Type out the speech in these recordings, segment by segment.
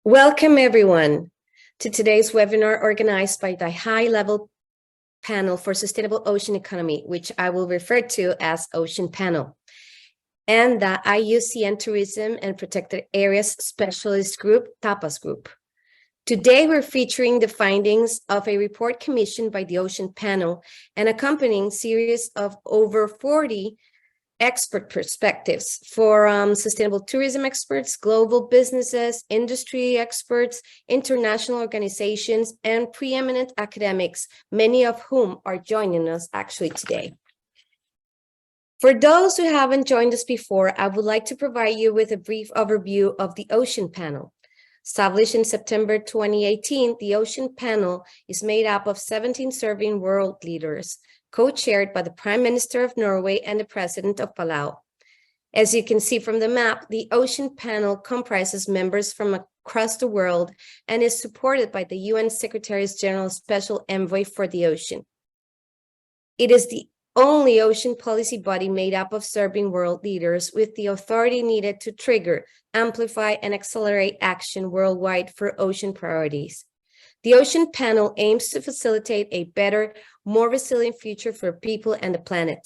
Welcome, everyone, to today's webinar organized by the high-level panel for sustainable ocean economy, which I will refer to as Ocean Panel, and the IUCN Tourism and Protected Areas Specialist Group, TAPAS Group. Today, we're featuring the findings of a report commissioned by the Ocean Panel and accompanying series of over 40 expert perspectives for sustainable tourism experts, global businesses, industry experts, international organizations, and preeminent academics, many of whom are joining us actually today. For those who haven't joined us before, I would like to provide you with a brief overview of the Ocean Panel. Established in September 2018, the Ocean Panel is made up of 17 serving world leaders, co-chaired by the Prime Minister of Norway and the President of Palau. As you can see from the map, the Ocean Panel comprises members from across the world and is supported by the UN Secretary General Special Envoy for the Ocean. It is the only ocean policy body made up of serving world leaders with the authority needed to trigger, amplify, and accelerate action worldwide for ocean priorities. The Ocean Panel aims to facilitate a better, more resilient future for people and the planet.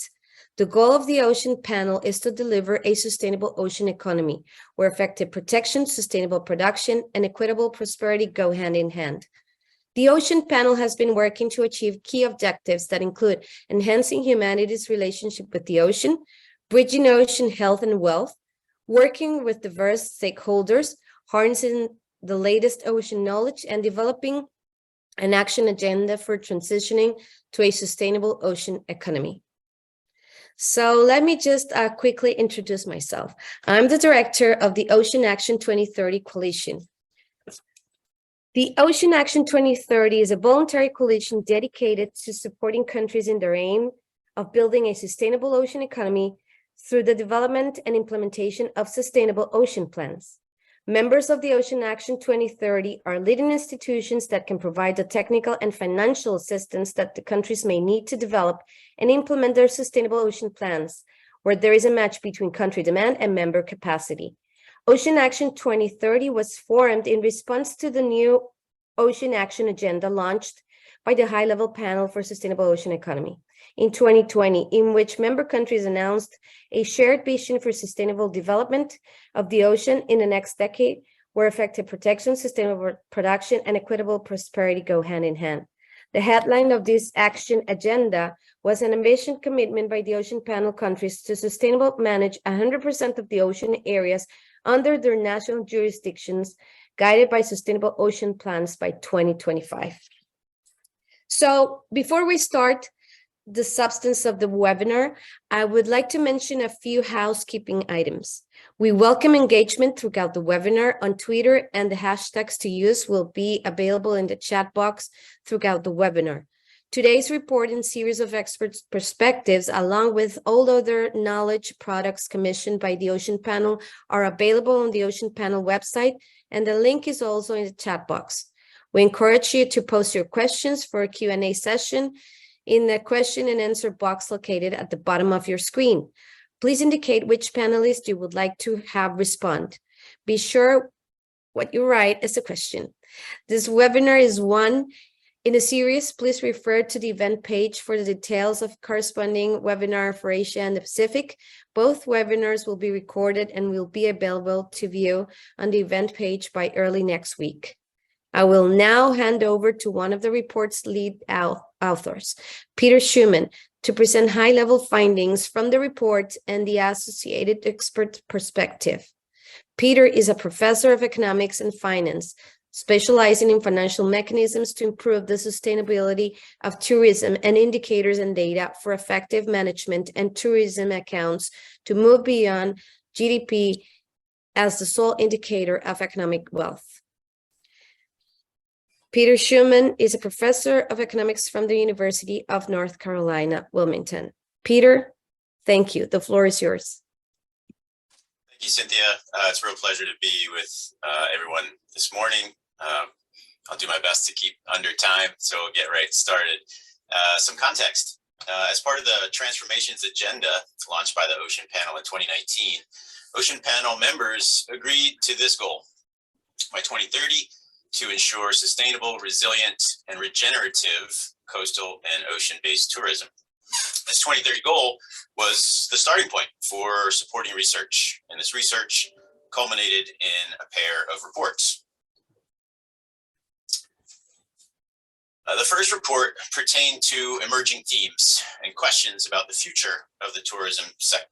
The goal of the Ocean Panel is to deliver a sustainable ocean economy where effective protection, sustainable production, and equitable prosperity go hand in hand. The Ocean Panel has been working to achieve key objectives that include enhancing humanity's relationship with the ocean, bridging ocean health and wealth, working with diverse stakeholders, harnessing the latest ocean knowledge, and developing an action agenda for transitioning to a sustainable ocean economy. So let me just quickly introduce myself. I'm the director of the Ocean Action 2030 Coalition. The Ocean Action 2030 is a voluntary coalition dedicated to supporting countries in their aim of building a sustainable ocean economy through the development and implementation of sustainable ocean plans. Members of the Ocean Action 2030 are leading institutions that can provide the technical and financial assistance that the countries may need to develop and implement their sustainable ocean plans, where there is a match between country demand and member capacity. Ocean Action 2030 was formed in response to the new Ocean Action Agenda launched by the High-Level Panel for Sustainable Ocean Economy in 2020, in which member countries announced a shared vision for sustainable development of the ocean in the next decade, where effective protection, sustainable production, and equitable prosperity go hand in hand. The headline of this action agenda was an ambitious commitment by the Ocean Panel countries to sustainably manage 100% of the ocean areas under their national jurisdictions, guided by sustainable ocean plans by 2025. So before we start the substance of the webinar, I would like to mention a few housekeeping items. We welcome engagement throughout the webinar on Twitter, and the hashtags to use will be available in the chat box throughout the webinar. Today's report and series of experts' perspectives, along with all other knowledge products commissioned by the Ocean Panel, are available on the Ocean Panel website, and the link is also in the chat box. We encourage you to post your questions for a Q&A session in the question and answer box located at the bottom of your screen. Please indicate which panelist you would like to have respond. Be sure what you write is a question. This webinar is one in a series. Please refer to the event page for the details of corresponding webinar for Asia and the Pacific. Both webinars will be recorded and will be available to view on the event page by early next week. I will now hand over to one of the report's lead authors, Peter Schumann, to present high-level findings from the report and the associated expert perspective. Peter is a professor of economics and finance, specializing in financial mechanisms to improve the sustainability of tourism and indicators and data for effective management and tourism accounts to move beyond GDP as the sole indicator of economic wealth. Peter Schumann is a professor of economics from the University of North Carolina, Wilmington. Peter, thank you. The floor is yours. Thank you, Cynthia. It's a real pleasure to be with everyone this morning. I'll do my best to keep under time, so we'll get right started. Some context. As part of the Transformations Agenda launched by the Ocean Panel in 2019, Ocean Panel members agreed to this goal: by 2030 to ensure sustainable, resilient, and regenerative coastal and ocean-based tourism. This 2030 goal was the starting point for supporting research, and this research culminated in a pair of reports. The first report pertained to emerging themes and questions about the future of the tourism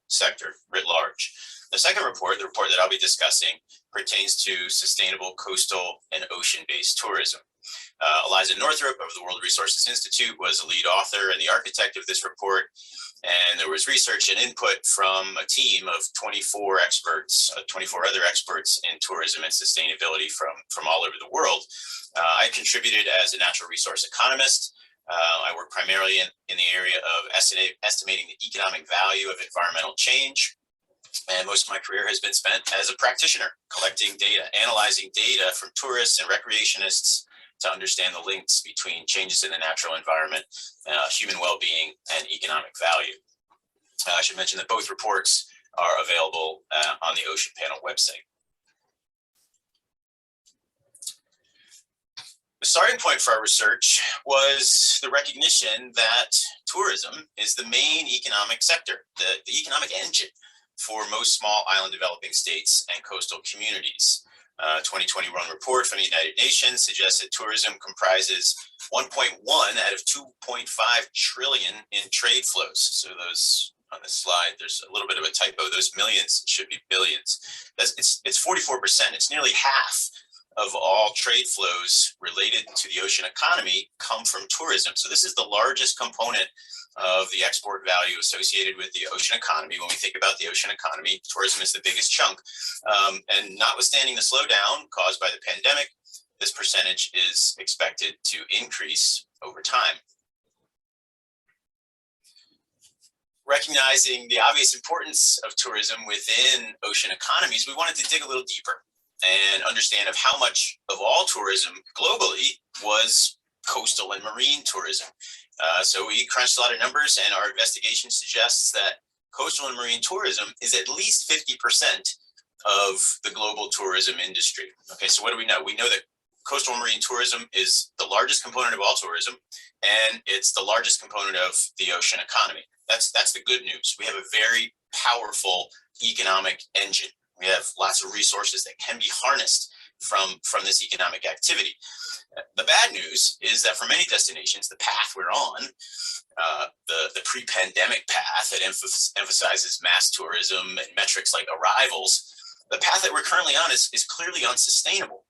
sector writ large. The second report, the report that I'll be discussing, pertains to sustainable coastal and ocean-based tourism. Eliza Northrup of the World Resources Institute was the lead author and the architect of this report, and there was research and input from a team of 24 experts, 24 other experts in tourism and sustainability from all over the world. I contributed as a natural resource economist. I work primarily in the area of estimating the economic value of environmental change. And most of my career has been spent as a practitioner, collecting data, analyzing data from tourists and recreationists to understand the links between changes in the natural environment, human well-being, and economic value. I should mention that both reports are available on the Ocean Panel website. The starting point for our research was the recognition that tourism is the main economic sector, the economic engine for most small island developing states and coastal communities. 2021 report from the United Nations suggests that tourism comprises 1.1 out of 2.5 trillion in trade flows. So those on this slide, there's a little bit of a typo. Those millions should be billions. It's 44%. It's nearly half of all trade flows related to the ocean economy come from tourism. So this is the largest component of the export value associated with the ocean economy. When we think about the ocean economy, tourism is the biggest chunk. And notwithstanding the slowdown caused by the pandemic, this percentage is expected to increase over time. Recognizing the obvious importance of tourism within ocean economies, we wanted to dig a little deeper and understand of how much of all tourism globally was coastal and marine tourism. So we crunched a lot of numbers, and our investigation suggests that coastal and marine tourism is at least 50% of the global tourism industry. Okay, so what do we know? We know that coastal and marine tourism is the largest component of all tourism, and it's the largest component of the ocean economy. That's the good news. We have a very powerful economic engine. We have lots of resources that can be harnessed from this economic activity. The bad news is that for many destinations, the path we're on, the pre-pandemic path that emphasizes mass tourism and metrics like arrivals, the path that we're currently on is clearly unsustainable.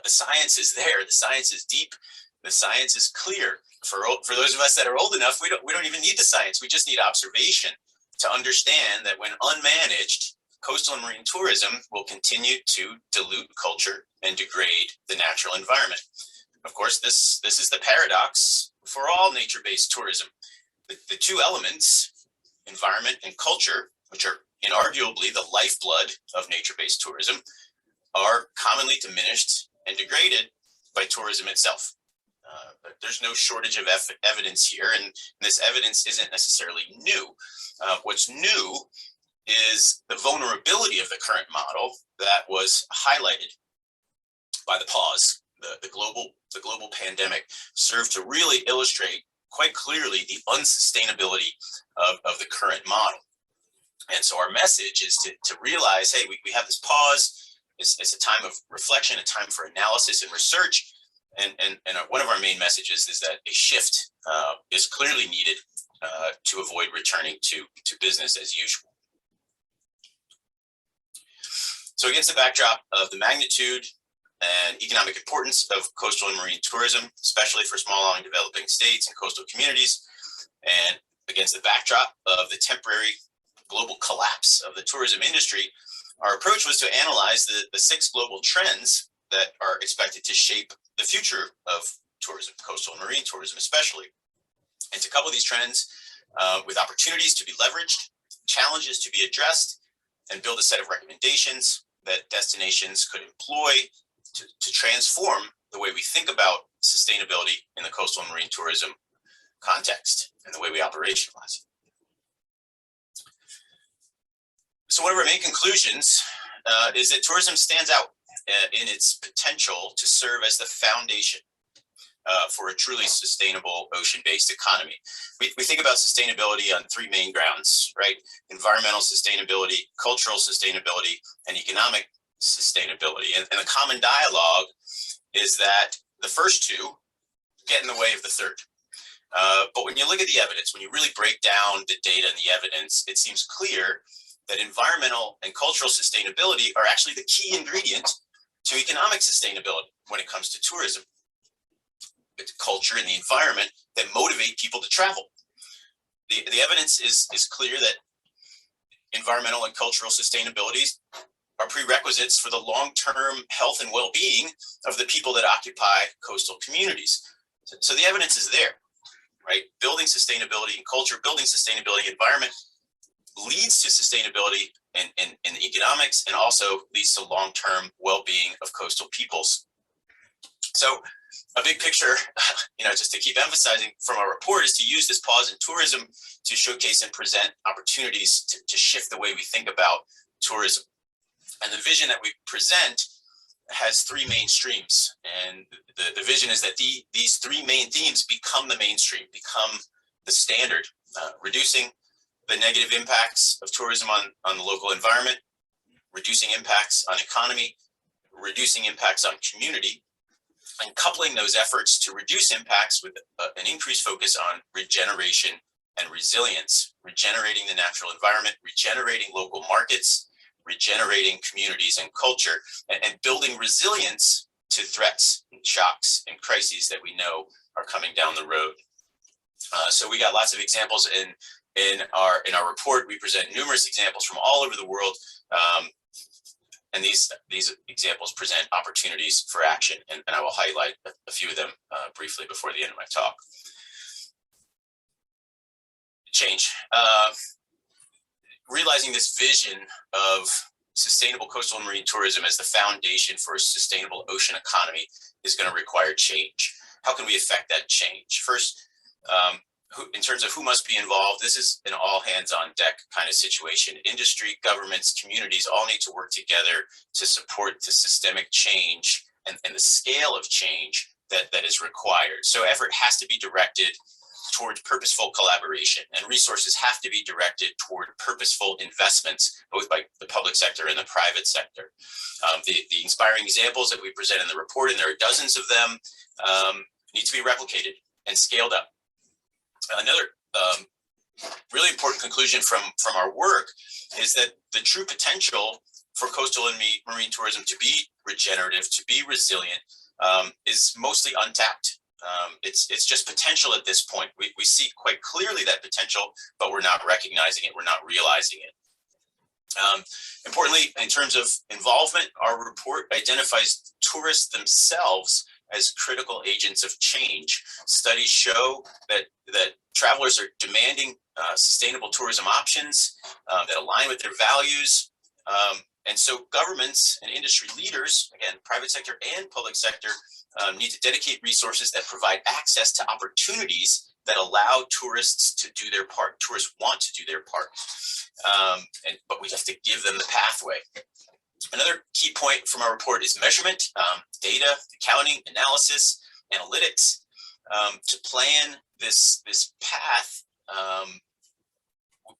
The science is there. The science is deep. The science is clear. For those of us that are old enough, we don't even need the science. We just need observation to understand that when unmanaged, coastal and marine tourism will continue to dilute culture and degrade the natural environment. Of course, this is the paradox for all nature-based tourism. The two elements, environment and culture, which are inarguably the lifeblood of nature-based tourism, are commonly diminished and degraded by tourism itself. There's no shortage of evidence here, and this evidence isn't necessarily new. What's new is the vulnerability of the current model that was highlighted by the pause. The global pandemic served to really illustrate quite clearly the unsustainability of the current model. And so our message is to realize, hey, we have this pause. It's a time of reflection, a time for analysis and research. And one of our main messages is that a shift is clearly needed to avoid returning to business as usual. So against the backdrop of the magnitude and economic importance of coastal and marine tourism, especially for small island developing states and coastal communities, and against the backdrop of the temporary global collapse of the tourism industry, our approach was to analyze the 6 global trends that are expected to shape the future of tourism, coastal and marine tourism especially, and to couple these trends with opportunities to be leveraged, challenges to be addressed, and build a set of recommendations that destinations could employ to transform the way we think about sustainability in the coastal and marine tourism context and the way we operationalize it. So one of our main conclusions is that tourism stands out in its potential to serve as the foundation for a truly sustainable ocean-based economy. We think about sustainability on three main grounds, right? Environmental sustainability, cultural sustainability, and economic sustainability. And the common dialogue is that the first two get in the way of the third. But when you look at the evidence, when you really break down the data and the evidence, it seems clear that environmental and cultural sustainability are actually the key ingredient to economic sustainability when it comes to tourism. It's culture and the environment that motivate people to travel. The evidence is clear that environmental and cultural sustainabilities are prerequisites for the long-term health and well-being of the people that occupy coastal communities. So the evidence is there, right? Building sustainability in culture, building sustainability environment leads to sustainability in economics and also leads to long-term well-being of coastal peoples. So a big picture, just to keep emphasizing from our report, is to use this pause in tourism to showcase and present opportunities to shift the way we think about tourism. And the vision that we present has three main streams. And the vision is that these three main themes become the mainstream, become the standard, reducing the negative impacts of tourism on the local environment, reducing impacts on economy, reducing impacts on community, and coupling those efforts to reduce impacts with an increased focus on regeneration and resilience, regenerating the natural environment, regenerating local markets, regenerating communities and culture, and building resilience to threats and shocks and crises that we know are coming down the road. So we got lots of examples in our report. We present numerous examples from all over the world. And these examples present opportunities for action, and I will highlight a few of them briefly before the end of my talk. Change. Realizing this vision of sustainable coastal and marine tourism as the foundation for a sustainable ocean economy is going to require change. How can we affect that change? First, in terms of who must be involved, this is an all hands on deck kind of situation. Industry, governments, communities all need to work together to support the systemic change and the scale of change that is required. So effort has to be directed toward purposeful collaboration, and resources have to be directed toward purposeful investments, both by the public sector and the private sector. The inspiring examples that we present in the report, and there are dozens of them, need to be replicated and scaled up. Another really important conclusion from our work is that the true potential for coastal and marine tourism to be regenerative, to be resilient, is mostly untapped. It's just potential at this point. We see quite clearly that potential, but we're not recognizing it. We're not realizing it. Importantly, in terms of involvement, our report identifies tourists themselves as critical agents of change. Studies show that travelers are demanding sustainable tourism options that align with their values. And so governments and industry leaders, again, private sector and public sector, need to dedicate resources that provide access to opportunities that allow tourists to do their part. Tourists want to do their part, but we have to give them the pathway. Another key point from our report is measurement, data, accounting, analysis, analytics. To plan this path,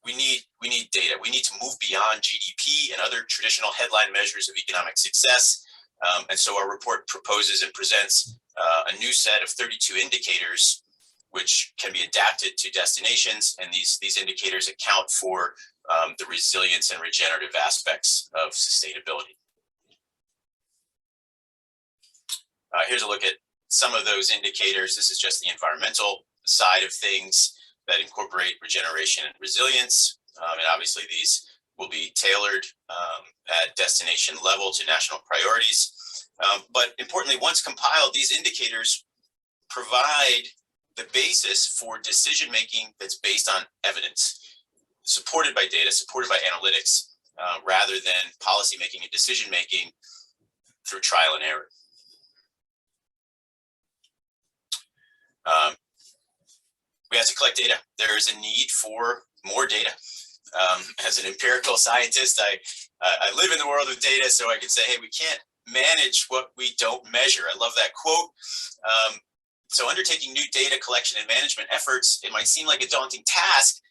we need data. We need to move beyond GDP and other traditional headline measures of economic success. And so our report proposes and presents a new set of 32 indicators which can be adapted to destinations, and these indicators account for the resilience and regenerative aspects of sustainability. Here's a look at some of those indicators. This is just the environmental side of things that incorporate regeneration and resilience. And obviously these will be tailored at destination level to national priorities. But importantly, once compiled, these indicators provide the basis for decision-making that's based on evidence, supported by data, supported by analytics, rather than policy-making and decision-making through trial and error. We have to collect data. There is a need for more data. As an empirical scientist, I live in the world of data, so I can say, hey, we can't manage what we don't measure. I love that quote. So undertaking new data collection and management efforts, it might seem like a daunting task,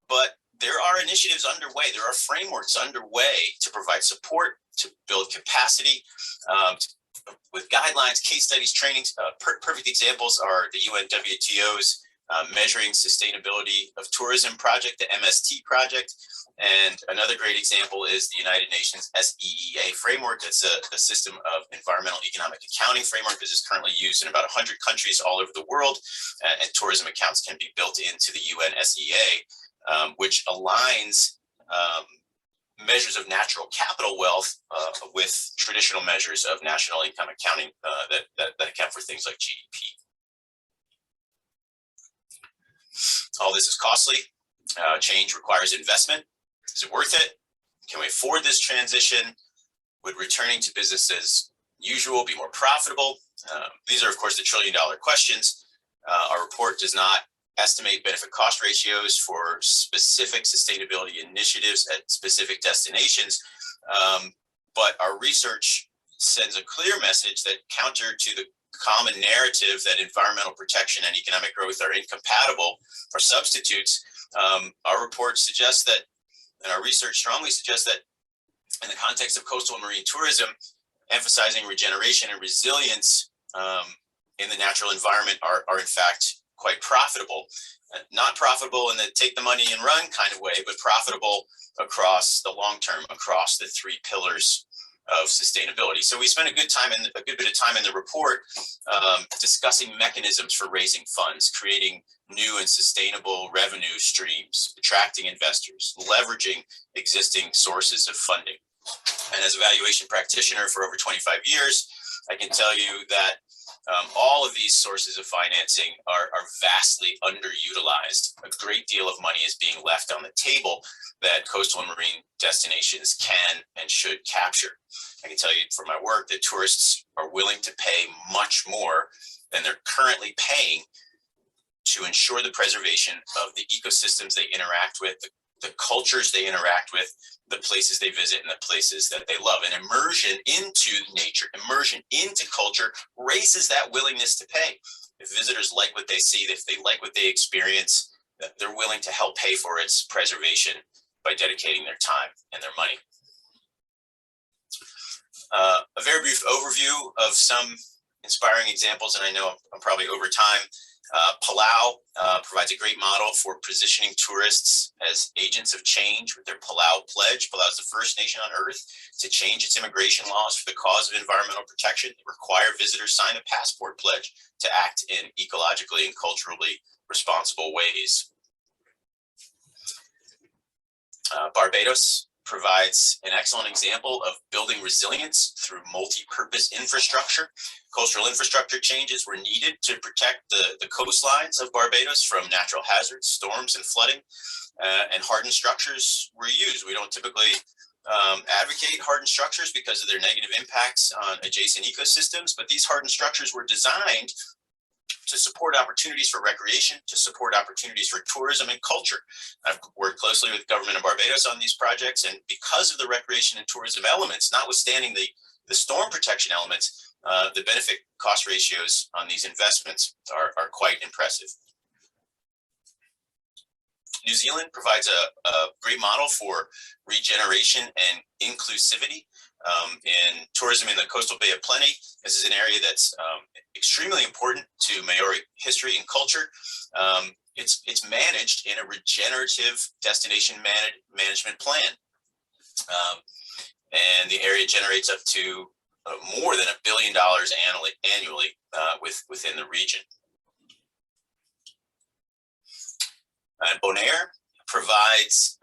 but there are initiatives underway. There are frameworks underway to provide support, to build capacity, with guidelines, case studies, trainings. Perfect examples are the UN WTO's Measuring Sustainability of Tourism project, the MST project. And another great example is the United Nations SEEA framework. It's a system of environmental economic accounting framework that is currently used in about 100 countries all over the world. And tourism accounts can be built into the UN SEA, which aligns measures of natural capital wealth with traditional measures of national income accounting that account for things like GDP. All this is costly. Change requires investment. Is it worth it? Can we afford this transition? Would returning to business as usual be more profitable? These are, of course, the trillion-dollar questions. Our report does not estimate benefit cost ratios for specific sustainability initiatives at specific destinations, but our research sends a clear message that, counter to the common narrative that environmental protection and economic growth are incompatible or substitutes, our report suggests that, and our research strongly suggests that, in the context of coastal and marine tourism, emphasizing regeneration and resilience in the natural environment are in fact quite profitable. Not profitable in the take the money and run kind of way, but profitable across the long term, across the three pillars of sustainability. So we spent a good bit of time in the report discussing mechanisms for raising funds, creating new and sustainable revenue streams, attracting investors, leveraging existing sources of funding. And as a valuation practitioner for over 25 years, I can tell you that all of these sources of financing are vastly underutilized. A great deal of money is being left on the table that coastal and marine destinations can and should capture. I can tell you from my work that tourists are willing to pay much more than they're currently paying to ensure the preservation of the ecosystems they interact with, the cultures they interact with, the places they visit, and the places that they love. And immersion into nature, immersion into culture raises that willingness to pay. If visitors like what they see, if they like what they experience, they're willing to help pay for its preservation by dedicating their time and their money. A very brief overview of some inspiring examples, and I know I'm probably over time. Palau provides a great model for positioning tourists as agents of change with their Palau Pledge. Palau is the first nation on earth to change its immigration laws for the cause of environmental protection. They require visitors sign a passport pledge to act in ecologically and culturally responsible ways. Barbados provides an excellent example of building resilience through multi-purpose infrastructure. Coastal infrastructure changes were needed to protect the coastlines of Barbados from natural hazards, storms, and flooding, and hardened structures were used. We don't typically advocate hardened structures because of their negative impacts on adjacent ecosystems, but these hardened structures were designed to support opportunities for recreation, to support opportunities for tourism and culture. I've worked closely with the government of Barbados on these projects, and because of the recreation and tourism elements, notwithstanding the storm protection elements, the benefit cost ratios on these investments are quite impressive. New Zealand provides a great model for regeneration and inclusivity in tourism in the coastal Bay of Plenty. This is an area that's extremely important to Maori history and culture. It's managed in a regenerative destination management plan. And the area generates up to more than $1 billion annually within the region. Bonaire provides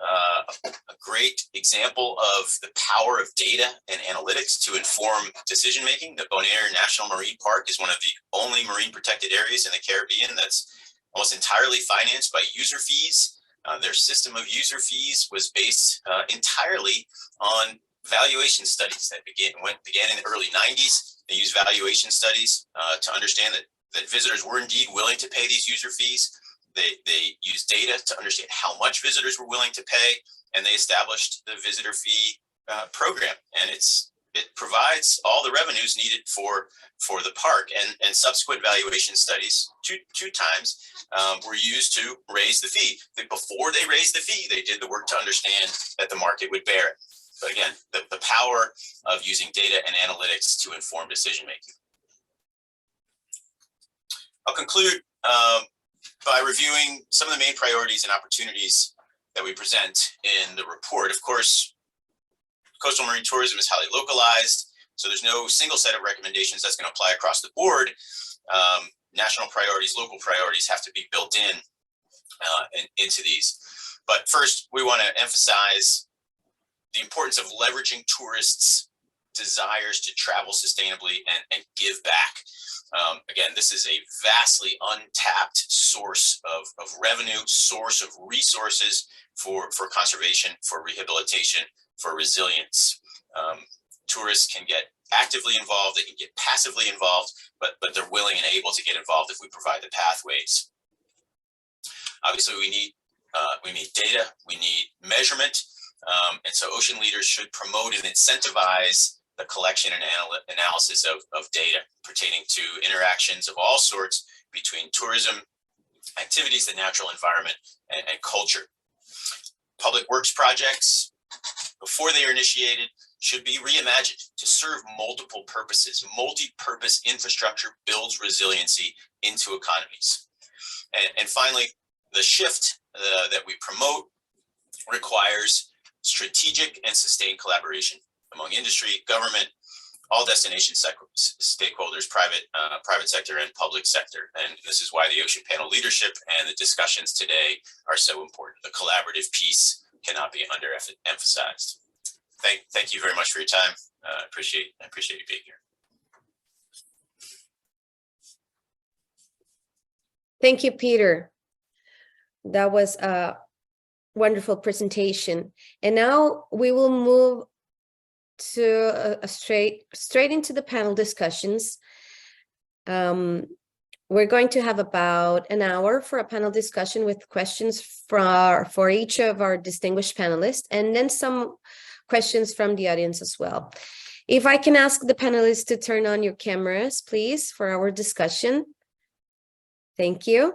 a great example of the power of data and analytics to inform decision-making. The Bonaire National Marine Park is one of the only marine protected areas in the Caribbean that's almost entirely financed by user fees. Their system of user fees was based entirely on valuation studies that began in the early 90s. They used valuation studies to understand that visitors were indeed willing to pay these user fees. They used data to understand how much visitors were willing to pay, and they established the visitor fee program. And it's it provides all the revenues needed for the park, and subsequent valuation studies two times were used to raise the fee. Before they raised the fee, they did the work to understand that the market would bear it. But again, the power of using data and analytics to inform decision making. I'll conclude by reviewing some of the main priorities and opportunities that we present in the report. Of course, coastal marine tourism is highly localized, so there's no single set of recommendations that's going to apply across the board. National priorities, local priorities have to be built into these. But first, we want to emphasize the importance of leveraging tourists' desires to travel sustainably and give back. Again, this is a vastly untapped source of revenue, source of resources for conservation, for rehabilitation, for resilience. Tourists can get actively involved, they can get passively involved, but they're willing and able to get involved if we provide the pathways. Obviously, we need data, we need measurement, and so ocean leaders should promote and incentivize the collection and analysis of data pertaining to interactions of all sorts between tourism, activities, the natural environment, and culture. Public works projects, before they are initiated, should be reimagined to serve multiple purposes. Multi-purpose infrastructure builds resiliency into economies. And finally, the shift that we promote requires strategic and sustained collaboration among industry, government, all destination stakeholders, private sector and public sector. And this is why the Ocean Panel leadership and the discussions today are so important. The collaborative piece cannot be underemphasized. Thank you very much for your time. I appreciate you being here. Thank you, Peter. That was a wonderful presentation. And now we will move to straight into the panel discussions. We're going to have about an hour for a panel discussion with questions for each of our distinguished panelists, and then some questions from the audience as well. If I can ask the panelists to turn on your cameras, please, for our discussion. Thank you.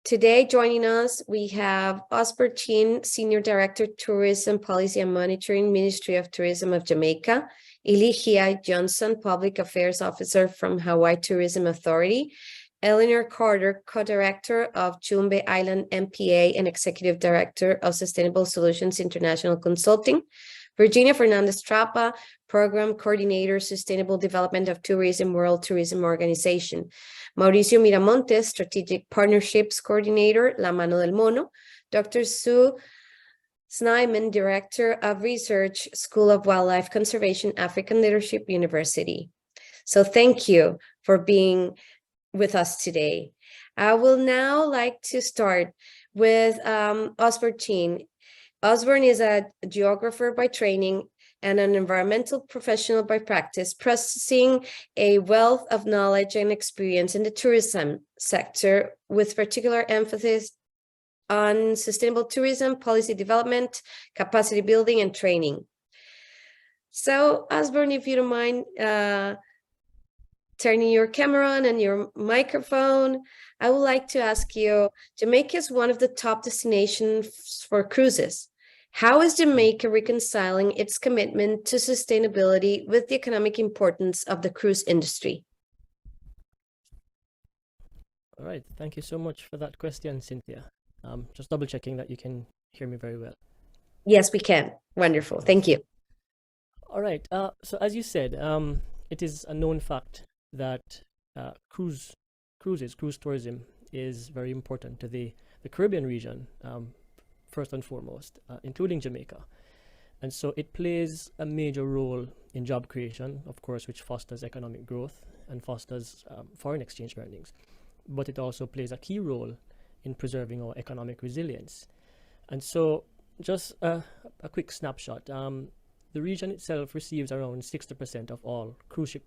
Today, joining us, we have Osbert Chin, Senior Director, Tourism Policy and Monitoring, Ministry of Tourism of Jamaica, Elihi Johnson, Public Affairs Officer from Hawaii Tourism Authority, Eleanor Carter, Co-Director of Chumbe Island MPA and Executive Director of Sustainable Solutions International Consulting, Virginia Fernandez Trapa, Program Coordinator, Sustainable Development of Tourism, World Tourism Organization, Mauricio Miramontes, Strategic Partnerships Coordinator, La Mano del Mono, Dr. Sue Snyman, Director of Research, School of Wildlife Conservation, African Leadership University. So thank you for being with us today. I will now like to start with Osbert Chin. Osborne is a geographer by training and an environmental professional by practice, possessing a wealth of knowledge and experience in the tourism sector, with particular emphasis on sustainable tourism, policy development, capacity building, and training. So, Osborne, if you don't mind turning your camera on and your microphone, I would like to ask you, Jamaica is one of the top destinations for cruises. How is Jamaica reconciling its commitment to sustainability with the economic importance of the cruise industry? All right, thank you so much for that question, Cynthia. Just double checking that you can hear me very well. Yes, we can. Wonderful, thank you. All right, so as you said, it is a known fact that cruise tourism is very important to the Caribbean region, first and foremost, including Jamaica. And so it plays a major role in job creation, of course, which fosters economic growth and fosters foreign exchange earnings. But it also plays a key role in preserving our economic resilience. And so just a quick snapshot. The region itself receives around 60% of all cruise ship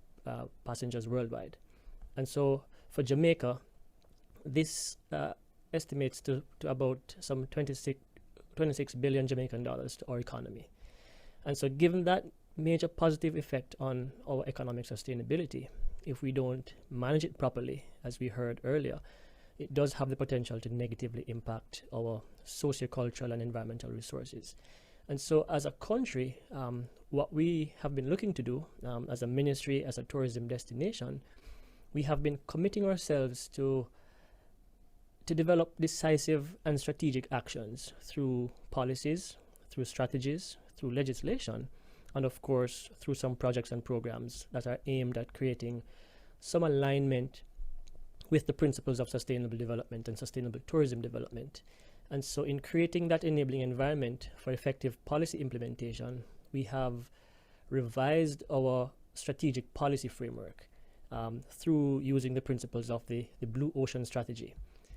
passengers worldwide. And so for Jamaica, this estimates to about some 26 billion Jamaican dollars to our economy. And so given that major positive effect on our economic sustainability, if we don't manage it properly, as we heard earlier, it does have the potential to negatively impact our sociocultural and environmental resources. And so as a country, what we have been looking to do as a ministry, as a tourism destination, we have been committing ourselves to develop decisive and strategic actions through policies, through strategies, through legislation, and of course, through some projects and programs that are aimed at creating some alignment with the principles of sustainable development and sustainable tourism development. And so in creating that enabling environment for effective policy implementation, we have revised our strategic policy framework through using the principles of the Blue Ocean Strategy.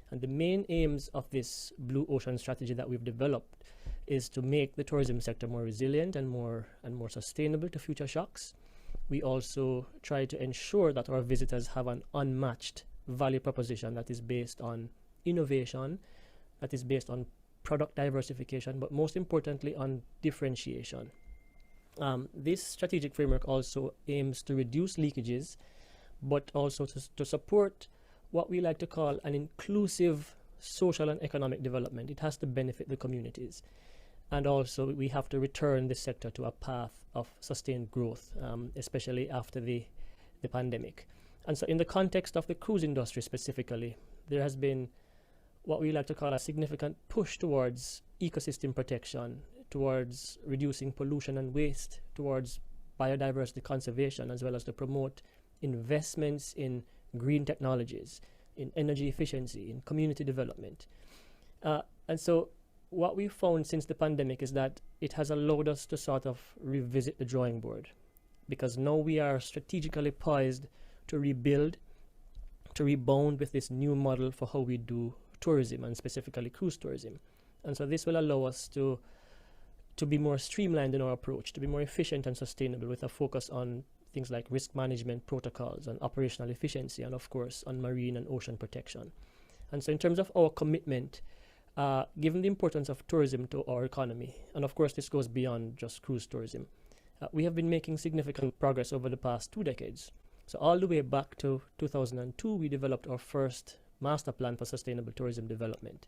And the main aims of this Blue Ocean Strategy that we've developed is to make the tourism sector more resilient and more sustainable to future shocks. We also try to ensure that our visitors have an unmatched value proposition that is based on innovation, that is based on product diversification, but most importantly on differentiation. This strategic framework also aims to reduce leakages, but also to support what we like to call an inclusive social and economic development. It has to benefit the communities. And also we have to return this sector to a path of sustained growth, especially after the pandemic. And so in the context of the cruise industry specifically, there has been what we like to call a significant push towards ecosystem protection, towards reducing pollution and waste, towards biodiversity conservation, as well as to promote investments in green technologies, in energy efficiency, in community development. And so what we found since the pandemic is that it has allowed us to sort of revisit the drawing board, because now we are strategically poised to rebuild, to rebound with this new model for how we do tourism, and specifically cruise tourism. And so this will allow us to be more streamlined in our approach, to be more efficient and sustainable, with a focus on things like risk management protocols and operational efficiency, and of course on marine and ocean protection. And so in terms of our commitment, given the importance of tourism to our economy, and of course this goes beyond just cruise tourism, we have been making significant progress over the past 2 decades. So all the way back to 2002, we developed our first master plan for sustainable tourism development.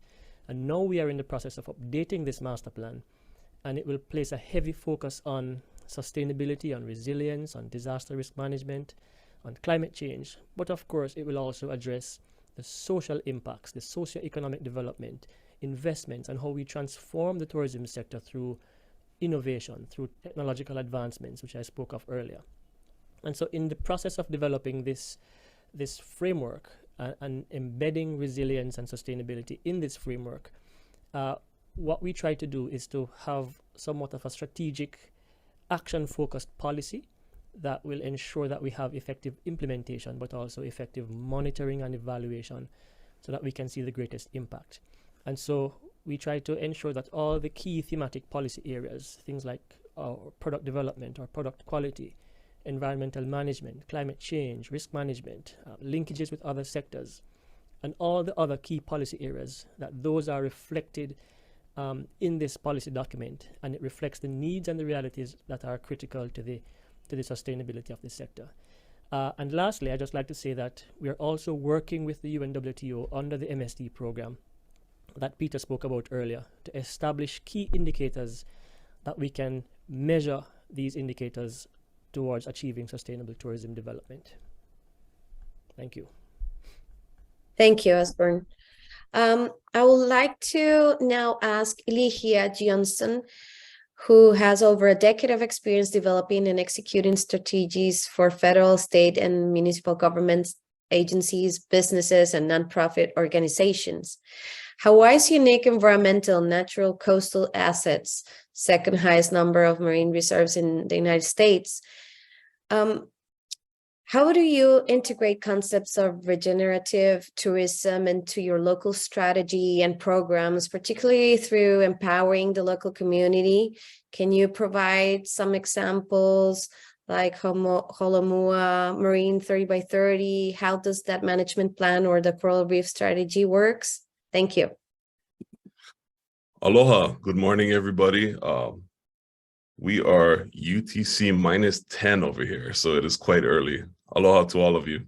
And now we are in the process of updating this master plan, and it will place a heavy focus on sustainability, on resilience, on disaster risk management, on climate change. But of course, it will also address the social impacts, the socio-economic development, investments, and how we transform the tourism sector through innovation, through technological advancements, which I spoke of earlier. And so in the process of developing this framework and embedding resilience and sustainability in this framework, what we try to do is to have somewhat of a strategic action-focused policy that will ensure that we have effective implementation, but also effective monitoring and evaluation, so that we can see the greatest impact. And so we try to ensure that all the key thematic policy areas, things like our product development or product quality, environmental management, climate change, risk management, linkages with other sectors, and all the other key policy areas, that those are reflected in this policy document, and it reflects the needs and the realities that are critical to the sustainability of this sector. And lastly, I'd just like to say that we are also working with the UNWTO under the MSD program that Peter spoke about earlier, to establish key indicators that we can measure these indicators towards achieving sustainable tourism development. Thank you. Thank you, Osborne. I would like to now ask Ilicia Johnson, who has over a decade of experience developing and executing strategies for federal, state, and municipal governments, agencies, businesses, and nonprofit organizations. Hawaii's unique environmental, natural coastal assets, second highest number of marine reserves in the United States. How do you integrate concepts of regenerative tourism into your local strategy and programs, particularly through empowering the local community? Can you provide some examples like Holomua Marine 30x30? How does that management plan or the coral reef strategy works? Thank you. Aloha. Good morning, everybody. We are UTC -10 over here, so it is quite early. Aloha to all of you.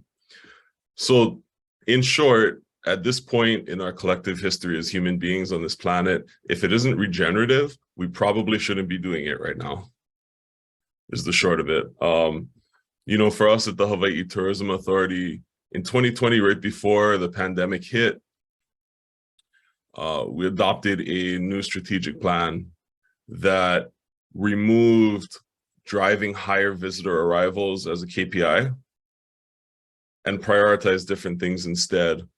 So in short, at this point in our collective history as human beings on this planet, if it isn't regenerative, we probably shouldn't be doing it right now, is the short of it. You know, for us at the Hawaii Tourism Authority, in 2020, right before the pandemic hit, we adopted a new strategic plan that removed driving higher visitor arrivals as a KPI and prioritized different things instead.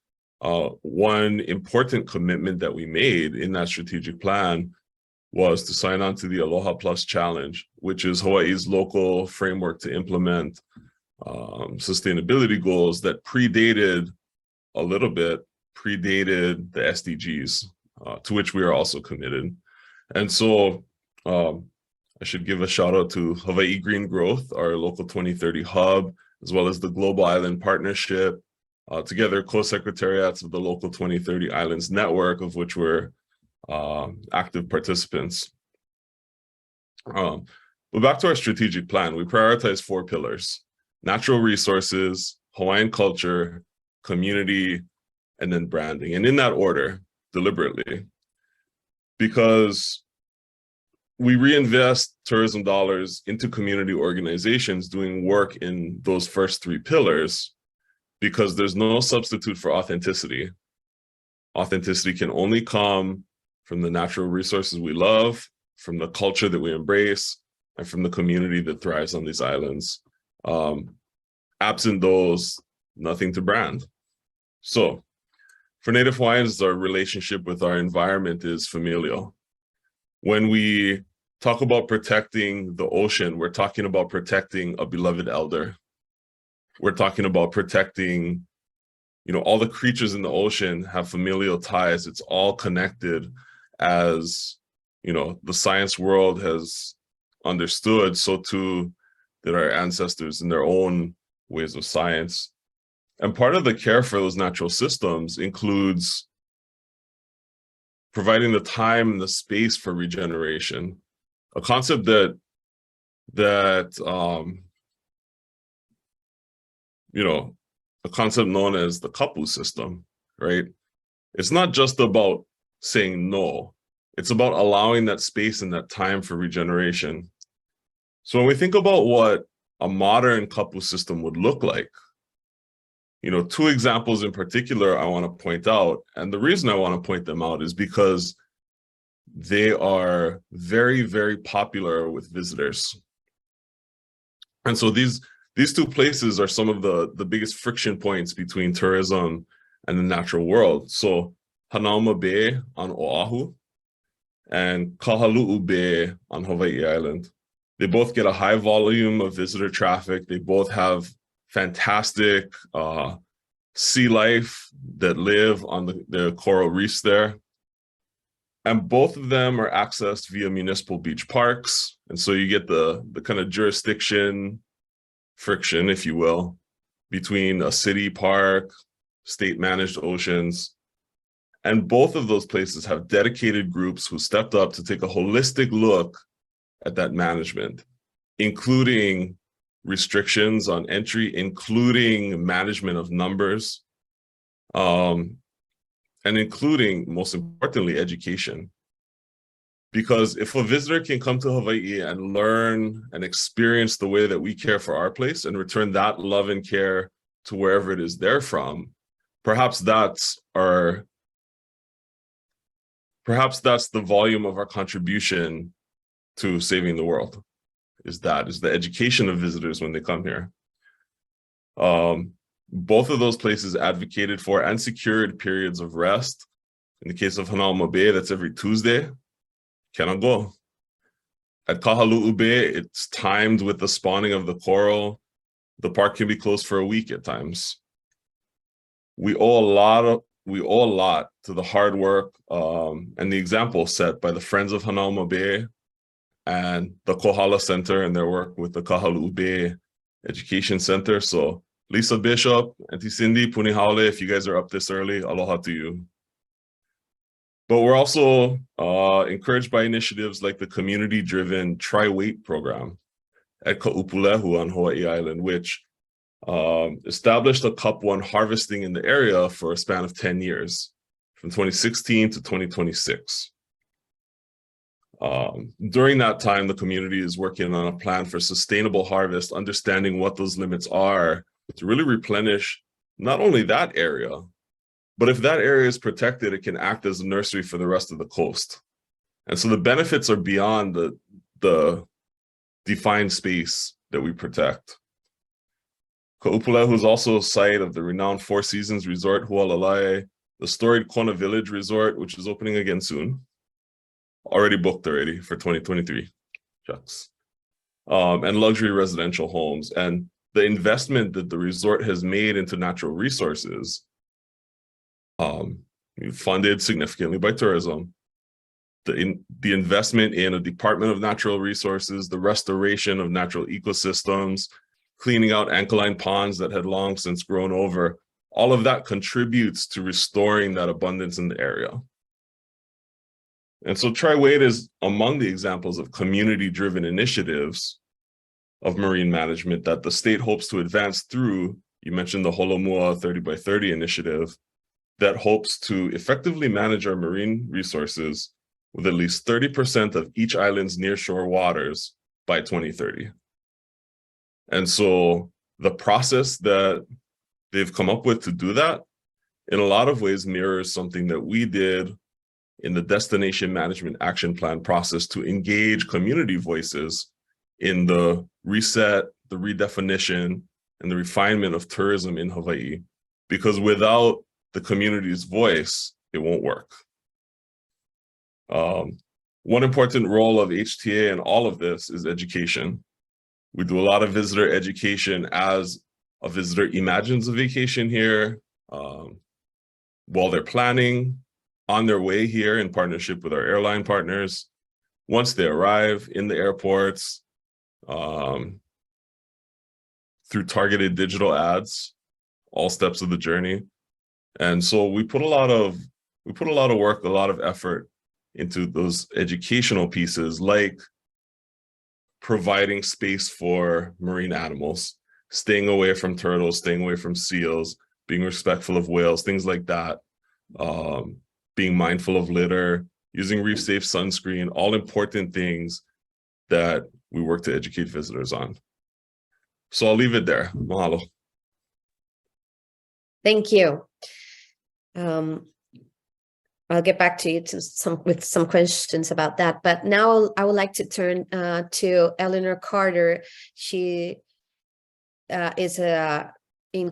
One important commitment that we made in that strategic plan was to sign on to the Aloha Plus Challenge, which is Hawaii's local framework to implement sustainability goals that predated the SDGs, to which we are also committed. And so I should give a shout out to Hawaii Green Growth, our local 2030 hub, as well as the Global Island Partnership, together co-secretariats of the local 2030 Islands Network, of which we're active participants. But back to our strategic plan, we prioritize 4 pillars: natural resources, Hawaiian culture, community, and then branding. And in that order, deliberately, because we reinvest tourism dollars into community organizations doing work in those first 3 pillars, because there's no substitute for authenticity. Authenticity can only come from the natural resources we love, from the culture that we embrace, and from the community that thrives on these islands. Absent those, nothing to brand. So for Native Hawaiians, our relationship with our environment is familial. When we talk about protecting the ocean, we're talking about protecting a beloved elder. We're talking about protecting, you know, all the creatures in the ocean have familial ties. It's all connected, as, you know, the science world has understood, so too did our ancestors in their own ways of science. And part of the care for those natural systems includes providing the time and the space for regeneration, a concept that you know, a concept known as the kapu system, right? It's not just about saying no, it's about allowing that space and that time for regeneration. So when we think about what a modern kapu system would look like, you know, 2 examples in particular I want to point out. And the reason I want to point them out is because they are very, very popular with visitors. And so these 2 places are some of the biggest friction points between tourism and the natural world. So Hanauma Bay on Oahu and Kahalu'u Bay on Hawaii Island. They both get a high volume of visitor traffic. They both have fantastic sea life that live on the coral reefs there. And both of them are accessed via municipal beach parks. And so you get the kind of jurisdiction friction, if you will, between a city park, state-managed oceans. And both of those places have dedicated groups who stepped up to take a holistic look at that management, including restrictions on entry, including management of numbers, and including, most importantly, education. Because if a visitor can come to Hawaii and learn and experience the way that we care for our place and return that love and care to wherever it is they're from, perhaps that's the volume of our contribution to saving the world, is the education of visitors when they come here. Both of those places advocated for and secured periods of rest. In the case of Hanauma Bay, that's every Tuesday. Cannot go. At Kahalu'u Bay, it's timed with the spawning of the coral. The park can be closed for a week at times. We owe a lot to the hard work and the example set by the Friends of Hanauma Bay and the Kohala Center and their work with the Kahalu'u Bay Education Center. So Lisa Bishop, Auntie Cindy, Puni Haole, if you guys are up this early, aloha to you. But we're also encouraged by initiatives like the community-driven Tri-Weight program at Ka'upulehu on Hawaii Island, which established a Cup 1 harvesting in the area for a span of 10 years, from 2016 to 2026. During that time, the community is working on a plan for sustainable harvest, understanding what those limits are to really replenish not only that area, but if that area is protected, it can act as a nursery for the rest of the coast. And so the benefits are beyond the defined space that we protect. Ka'upulehu is also a site of the renowned Four Seasons Resort Hualalai, the storied Kona Village Resort, which is opening again soon. Already booked already for 2023. Shucks. And luxury residential homes. And the investment that the resort has made into natural resources, funded significantly by tourism, the investment in a Department of Natural Resources, the restoration of natural ecosystems, cleaning out ancholine ponds that had long since grown over, all of that contributes to restoring that abundance in the area. And so Tri-Weight is among the examples of community-driven initiatives of marine management that the state hopes to advance through. You mentioned the Holomua 30 by 30 initiative that hopes to effectively manage our marine resources with at least 30% of each island's nearshore waters by 2030. And so the process that they've come up with to do that, in a lot of ways mirrors something that we did in the Destination Management Action Plan process to engage community voices in the reset, the redefinition, and the refinement of tourism in Hawaii. Because without the community's voice, it won't work. One important role of HTA in all of this is education. We do a lot of visitor education as a visitor imagines a vacation here, while they're planning, on their way here in partnership with our airline partners, once they arrive in the airports, through targeted digital ads, all steps of the journey. And so we put a lot of work, a lot of effort into those educational pieces, like providing space for marine animals, staying away from turtles, staying away from seals, being respectful of whales, things like that. Being mindful of litter, using reef safe sunscreen, all important things that we work to educate visitors on. So I'll leave it there. Mahalo. Thank you. I'll get back to you with some questions about that. But now I would like to turn to Eleanor Carter. She is a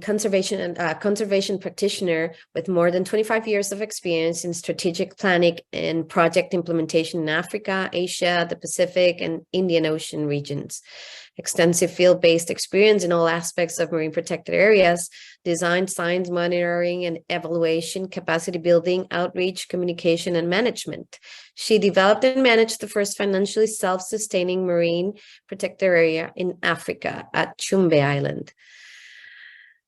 conservation practitioner with more than 25 years of experience in strategic planning and project implementation in Africa, Asia, the Pacific, and Indian Ocean regions. Extensive field-based experience in all aspects of marine protected areas, design, science, monitoring, and evaluation, capacity building, outreach, communication, and management. She developed and managed the first financially self-sustaining marine protected area in Africa at Chumbe Island,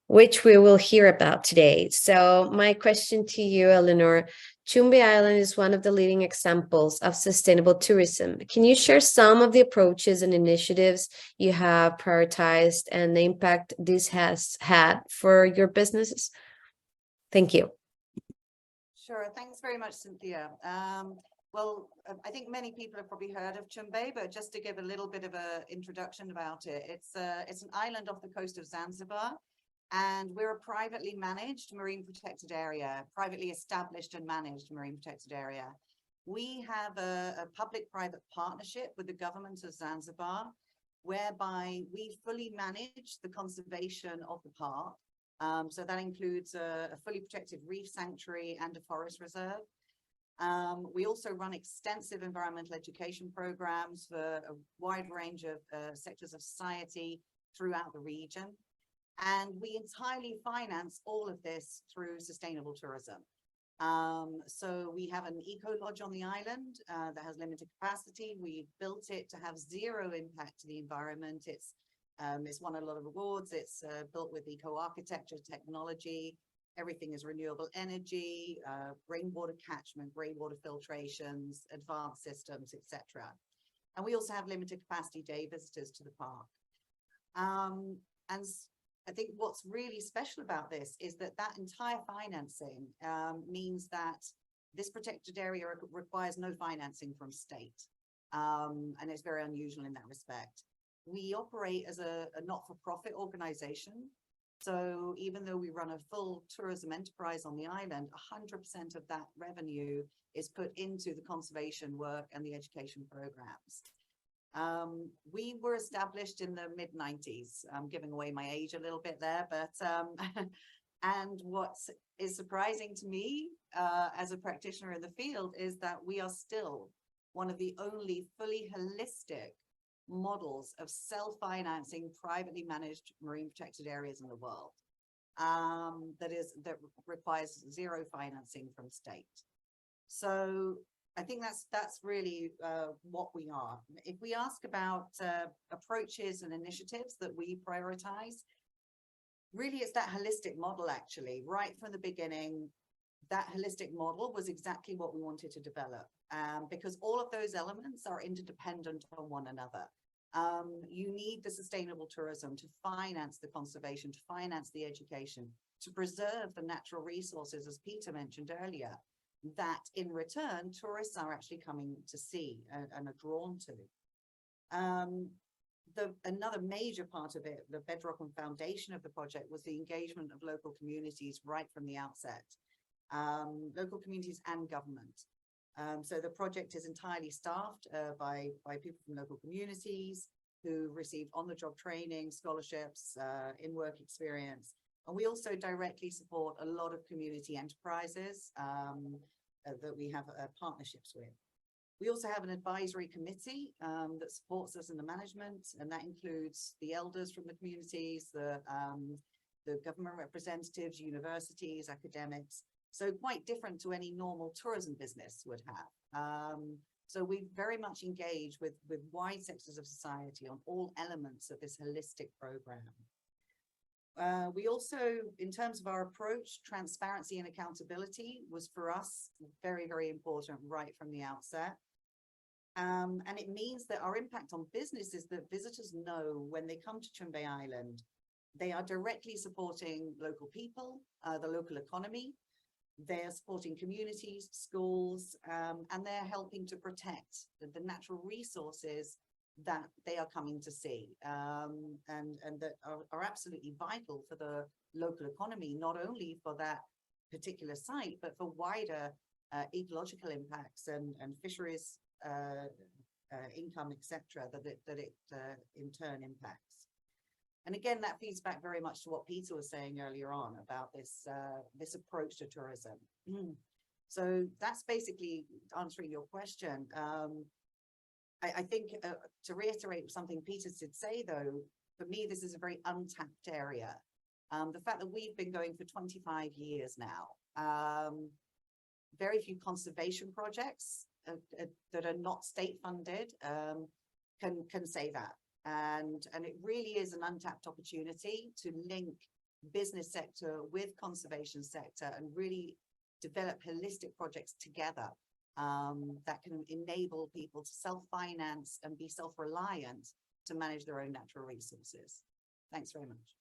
which we will hear about today. So my question to you, Eleanor, Chumbe Island is one of the leading examples of sustainable tourism. Can you share some of the approaches and initiatives you have prioritized and the impact this has had for your businesses? Thank you. Sure, thanks very much, Cynthia. Well, I think many people have probably heard of Chumbe, but just to give a little bit of an introduction about it, it's an island off the coast of Zanzibar. And we're a privately managed marine protected area, privately established and managed marine protected area. We have a public-private partnership with the government of Zanzibar, whereby we fully manage the conservation of the park. So that includes a fully protected reef sanctuary and a forest reserve. We also run extensive environmental education programs for a wide range of sectors of society throughout the region. And we entirely finance all of this through sustainable tourism. So we have an eco lodge on the island that has limited capacity. We built it to have zero impact to the environment. It's won a lot of awards. It's built with eco architecture technology. everything is renewable energy, rainwater catchment, greywater filtrations, advanced systems, etc. And we also have limited capacity day visitors to the park. And I think what's really special about this is that that entire financing means that this protected area requires no financing from state. And it's very unusual in that respect. We operate as a not-for-profit organization. So even though we run a full tourism enterprise on the island, 100% of that revenue is put into the conservation work and the education programs. We were established in the mid-90s. I'm giving away my age a little bit there, but and what is surprising to me as a practitioner in the field is that we are still one of the only fully holistic models of self-financing privately managed marine protected areas in the world that requires zero financing from state. So I think that's really what we are. If we ask about approaches and initiatives that we prioritize, really it's that holistic model actually. Right from the beginning, that holistic model was exactly what we wanted to develop because all of those elements are interdependent on one another. You need the sustainable tourism to finance the conservation, to finance the education, to preserve the natural resources, as Peter mentioned earlier, that in return, tourists are actually coming to see and are drawn to. Another major part of it, the bedrock and foundation of the project, was the engagement of local communities right from the outset, local communities and government. So the project is entirely staffed by people from local communities who receive on-the-job training, scholarships, in-work experience. And we also directly support a lot of community enterprises that we have partnerships with. We also have an advisory committee that supports us in the management, and that includes the elders from the communities, the government representatives, universities, academics. So quite different to any normal tourism business would have. So we very much engage with wide sectors of society on all elements of this holistic program. We also, in terms of our approach, transparency and accountability was for us very, very important right from the outset. And it means that our impact on business is that visitors know when they come to Chumbe Island, they are directly supporting local people, the local economy. They're supporting communities, schools, and they're helping to protect the natural resources that they are coming to see and that are absolutely vital for the local economy, not only for that particular site, but for wider ecological impacts and fisheries income, etc., that it in turn impacts. And again, that feeds back very much to what Peter was saying earlier on about this this approach to tourism. So that's basically answering your question. I think to reiterate something Peter did say, though, for me, this is a very untapped area. The fact that we've been going for 25 years now, very few conservation projects that are not state funded can say that. And it really is an untapped opportunity to link business sector with conservation sector and really develop holistic projects together that can enable people to self-finance and be self-reliant to manage their own natural resources. Thanks very much.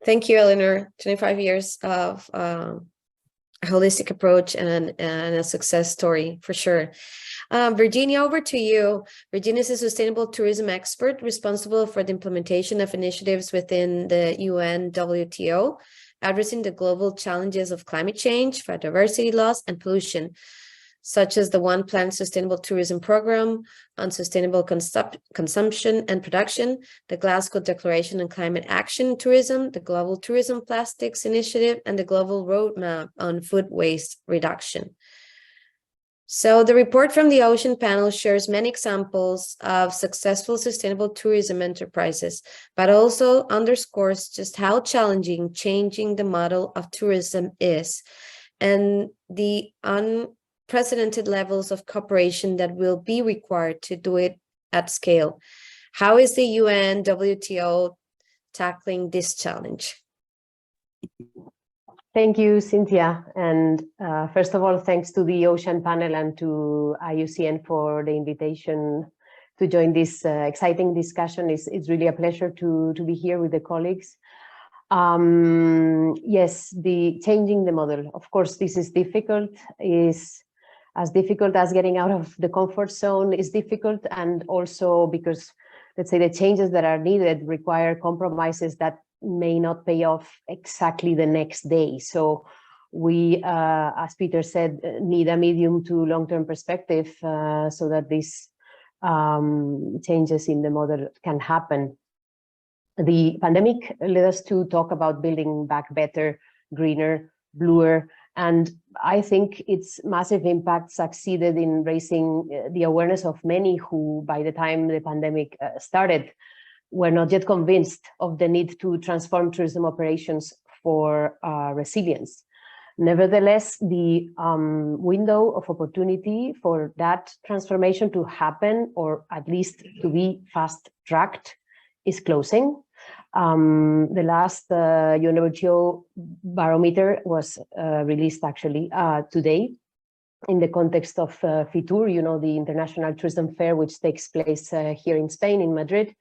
Thank you, Eleanor. 25 years of a holistic approach and a success story for sure. Virginia, over to you. Virginia is a sustainable tourism expert responsible for the implementation of initiatives within the UN WTO, addressing the global challenges of climate change, biodiversity loss, and pollution, such as the One Planet Sustainable Tourism Program on Sustainable Consumption and Production, the Glasgow Declaration on Climate Action in Tourism, the Global Tourism Plastics Initiative, and the Global Roadmap on Food Waste Reduction. So the report from the Ocean Panel shares many examples of successful sustainable tourism enterprises, but also underscores just how challenging changing the model of tourism is and the unprecedented levels of cooperation that will be required to do it at scale. How is the UN WTO tackling this challenge? Thank you, Cynthia. And first of all, thanks to the Ocean Panel and to IUCN for the invitation to join this exciting discussion. It's really a pleasure to be here with the colleagues. Yes, the changing the model. Of course, this is difficult, is as difficult as getting out of the comfort zone is difficult. And also because, let's say, the changes that are needed require compromises that may not pay off exactly the next day. So we, as Peter said, need a medium to long-term perspective so that these changes in the model can happen. The pandemic led us to talk about building back better, greener, bluer, and I think its massive impact succeeded in raising the awareness of many who, by the time the pandemic started, were not yet convinced of the need to transform tourism operations for resilience. Nevertheless, the window of opportunity for that transformation to happen, or at least to be fast-tracked, is closing. The last UNWTO barometer was released actually today in the context of FITUR, you know, the International Tourism Fair, which takes place here in Spain, in Madrid.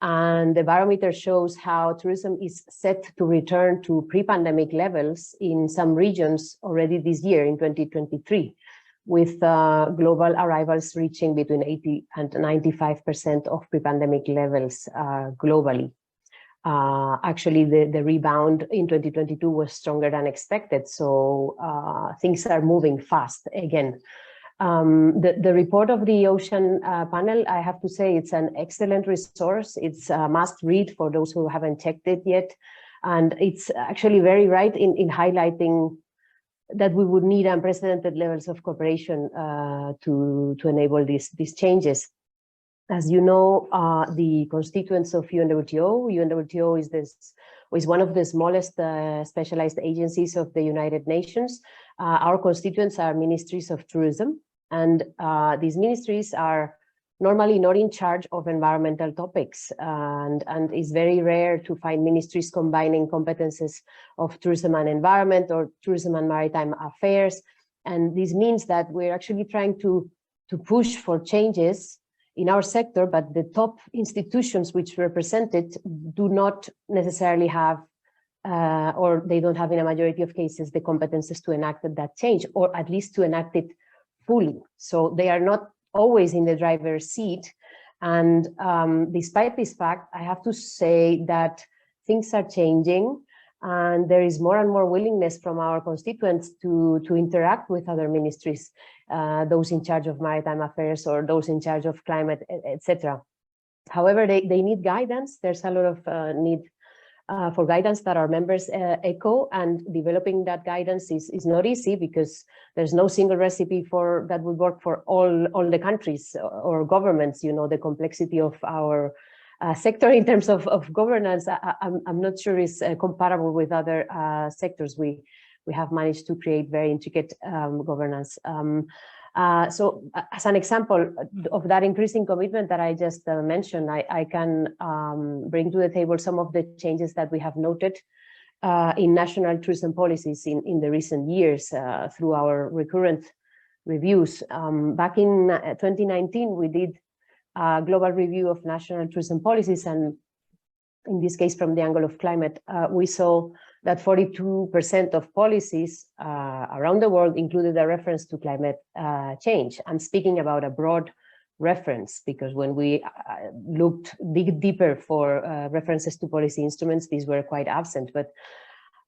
And the barometer shows how tourism is set to return to pre-pandemic levels in some regions already this year in 2023, with global arrivals reaching between 80 and 95% of pre-pandemic levels globally. Actually, the rebound in 2022 was stronger than expected, so things are moving fast again. The report of the Ocean Panel, I have to say, it's an excellent resource. It's a must read for those who haven't checked it yet. And it's actually very right in highlighting that we would need unprecedented levels of cooperation to enable these changes. As you know, the constituents of UNWTO is one of the smallest specialized agencies of the United Nations. Our constituents are ministries of tourism, and these ministries are normally not in charge of environmental topics, and it's very rare to find ministries combining competences of tourism and environment or tourism and maritime affairs. And this means that we're actually trying to push for changes in our sector, but the top institutions which represent it do not necessarily have, or they don't have in a majority of cases, the competences to enact that change, or at least to enact it fully. So they are not always in the driver's seat. And despite this fact, I have to say that things are changing, and there is more and more willingness from our constituents to interact with other ministries, those in charge of maritime affairs or those in charge of climate, etc. However, they need guidance. There's a lot of need for guidance that our members echo, and developing that guidance is not easy because there's no single recipe that would work for all the countries or governments. You know, the complexity of our sector in terms of governance, I'm not sure is comparable with other sectors. We have managed to create very intricate governance. So as an example of that increasing commitment that I just mentioned, I can bring to the table some of the changes that we have noted in national tourism policies in the recent years through our recurrent reviews. Back in 2019, we did a global review of national tourism policies, and in this case, from the angle of climate, we saw that 42% of policies around the world included a reference to climate change. I'm speaking about a broad reference because when we dig deeper for references to policy instruments, these were quite absent. But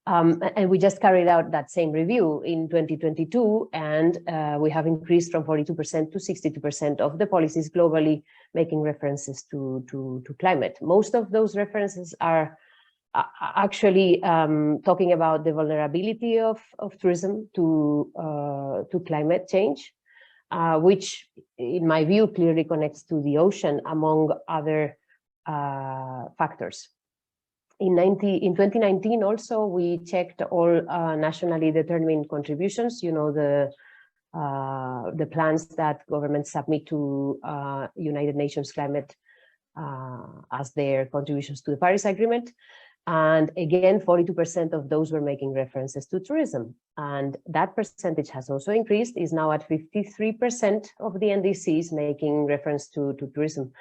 and we just carried out that same review in 2022, and we have increased from 42% to 62% of the policies globally making references to climate. Most of those references are actually talking about the vulnerability of tourism to climate change, which in my view clearly connects to the ocean among other factors. In 2019 also, we checked all nationally determined contributions, you know, the plans that governments submit to United Nations climate as their contributions to the Paris Agreement. And again, 42% of those were making references to tourism. And that percentage has also increased, is now at 53% of the NDCs making reference to tourism.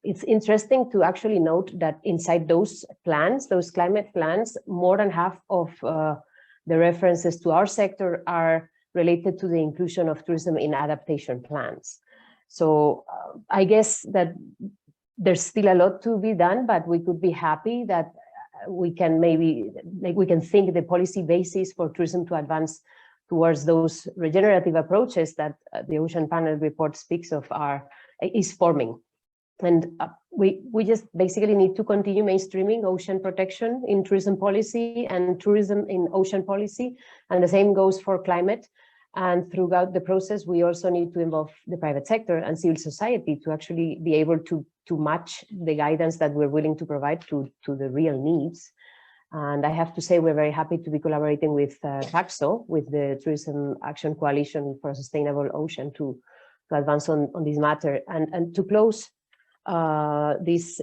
It's interesting to actually note that inside those plans, those climate plans, more than half of the references to our sector are related to the inclusion of tourism in adaptation plans. So I guess that there's still a lot to be done, but we could be happy that we can think the policy basis for tourism to advance towards those regenerative approaches that the Ocean Panel report speaks of is forming. And we just basically need to continue mainstreaming ocean protection in tourism policy and tourism in ocean policy. And the same goes for climate. And throughout the process, we also need to involve the private sector and civil society to actually be able to match the guidance that we're willing to provide to the real needs. And I have to say, we're very happy to be collaborating with TACSO, with the Tourism Action Coalition for a Sustainable Ocean to advance on this matter. And to close this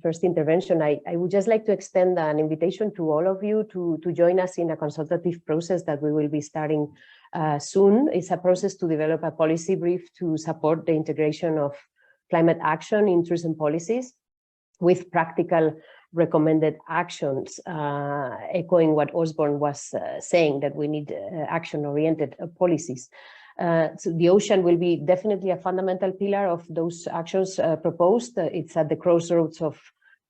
first intervention, I would just like to extend an invitation to all of you to join us in a consultative process that we will be starting soon. It's a process to develop a policy brief to support the integration of climate action in tourism policies with practical recommended actions, echoing what Osborne was saying, that we need action-oriented policies. So the ocean will be definitely a fundamental pillar of those actions proposed. It's at the crossroads of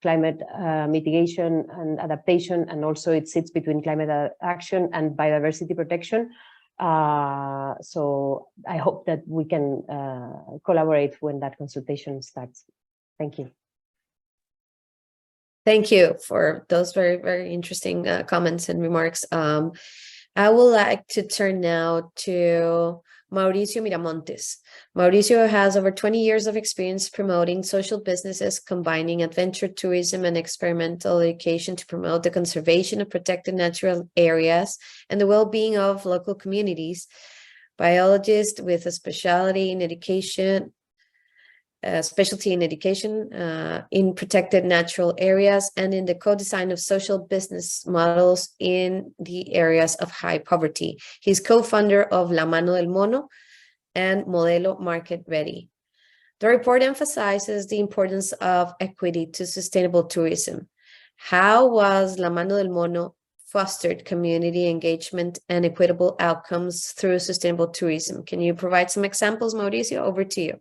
climate mitigation and adaptation, and also it sits between climate action and biodiversity protection. So I hope that we can collaborate when that consultation starts. Thank you. Thank you for those very, very interesting comments and remarks. I would like to turn now to Mauricio Miramontes. Mauricio has over 20 years of experience promoting social businesses, combining adventure tourism and experimental education to promote the conservation of protected natural areas and the well-being of local communities. Biologist with a specialty in education, in protected natural areas and in the co-design of social business models in the areas of high poverty. He's co-founder of La Mano del Mono and Modelo Market Ready. The report emphasizes the importance of equity to sustainable tourism. How was La Mano del Mono fostered community engagement and equitable outcomes through sustainable tourism? Can you provide some examples, Mauricio? Over to you.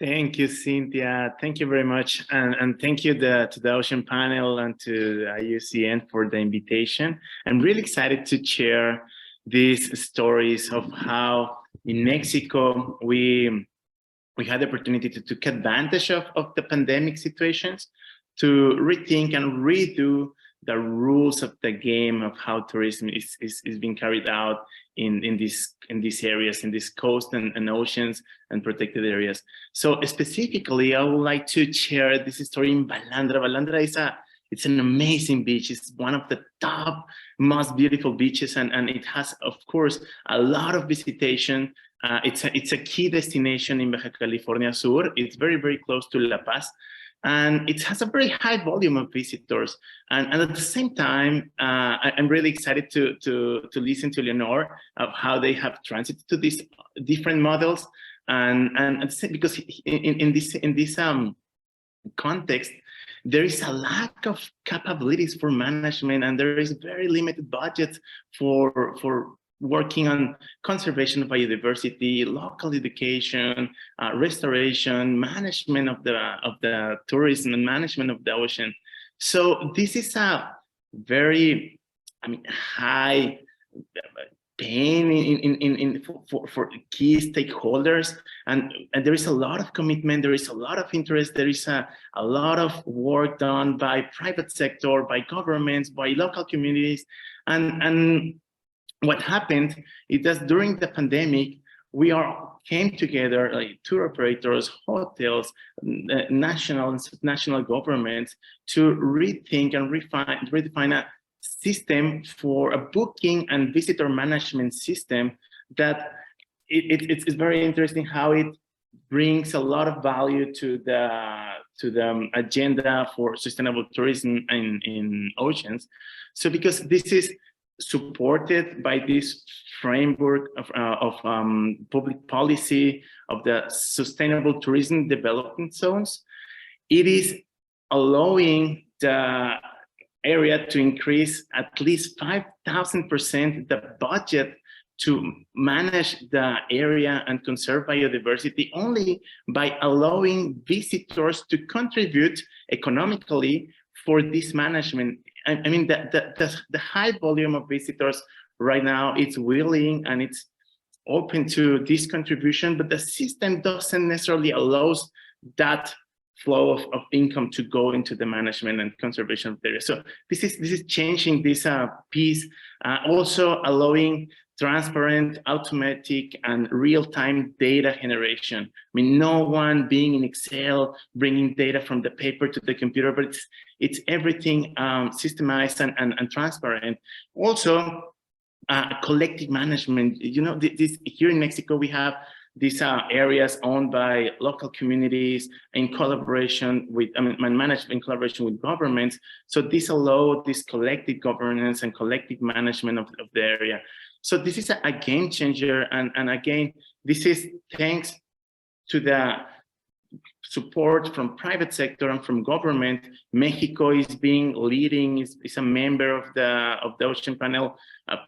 Thank you, Cynthia. Thank you very much. And thank you to the Ocean Panel and to IUCN for the invitation. I'm really excited to share these stories of how in Mexico we had the opportunity to take advantage of the pandemic situations to rethink and redo the rules of the game of how tourism is being carried out in these areas, in these coast and oceans and protected areas. So specifically, I would like to share this story in Balandra. Balandra it's an amazing beach. It's one of the top, most beautiful beaches, and it has, of course, a lot of visitation. It's a key destination in Baja California Sur. It's very, very close to La Paz. And it has a very high volume of visitors. And at the same time, I'm really excited to listen to Leonor of how they have transited to these different models. And because in this context, there is a lack of capabilities for management, and there is very limited budgets for working on conservation of biodiversity, local education, restoration, management of the tourism, and management of the ocean. So this is a very, high pain for key stakeholders, and there is a lot of commitment, there is a lot of interest, there is a lot of work done by private sector, by governments, by local communities, and what happened is that during the pandemic, we all came together, like tour operators, hotels, national and subnational governments, to rethink and redefine a system for a booking and visitor management system that it's very interesting how it brings a lot of value to the agenda for sustainable tourism in oceans. So because this is supported by this framework of public policy of the sustainable tourism development zones, it is allowing the area to increase at least 5,000% the budget to manage the area and conserve biodiversity only by allowing visitors to contribute economically for this management. I mean, the high volume of visitors right now, it's willing and it's open to this contribution, but the system doesn't necessarily allow that flow of income to go into the management and conservation of the area. So this is changing this piece, also allowing transparent, automatic, and real-time data generation. I mean, no one being in Excel, bringing data from the paper to the computer, but it's everything systemized and transparent. Also, collective management. You know, this here in Mexico, we have these areas owned by local communities in collaboration with, managed in collaboration with governments. So this allows this collective governance and collective management of the area. So this is a game changer. And again, this is thanks to the support from private sector and from government. Mexico is being leading, is a member of the Ocean Panel,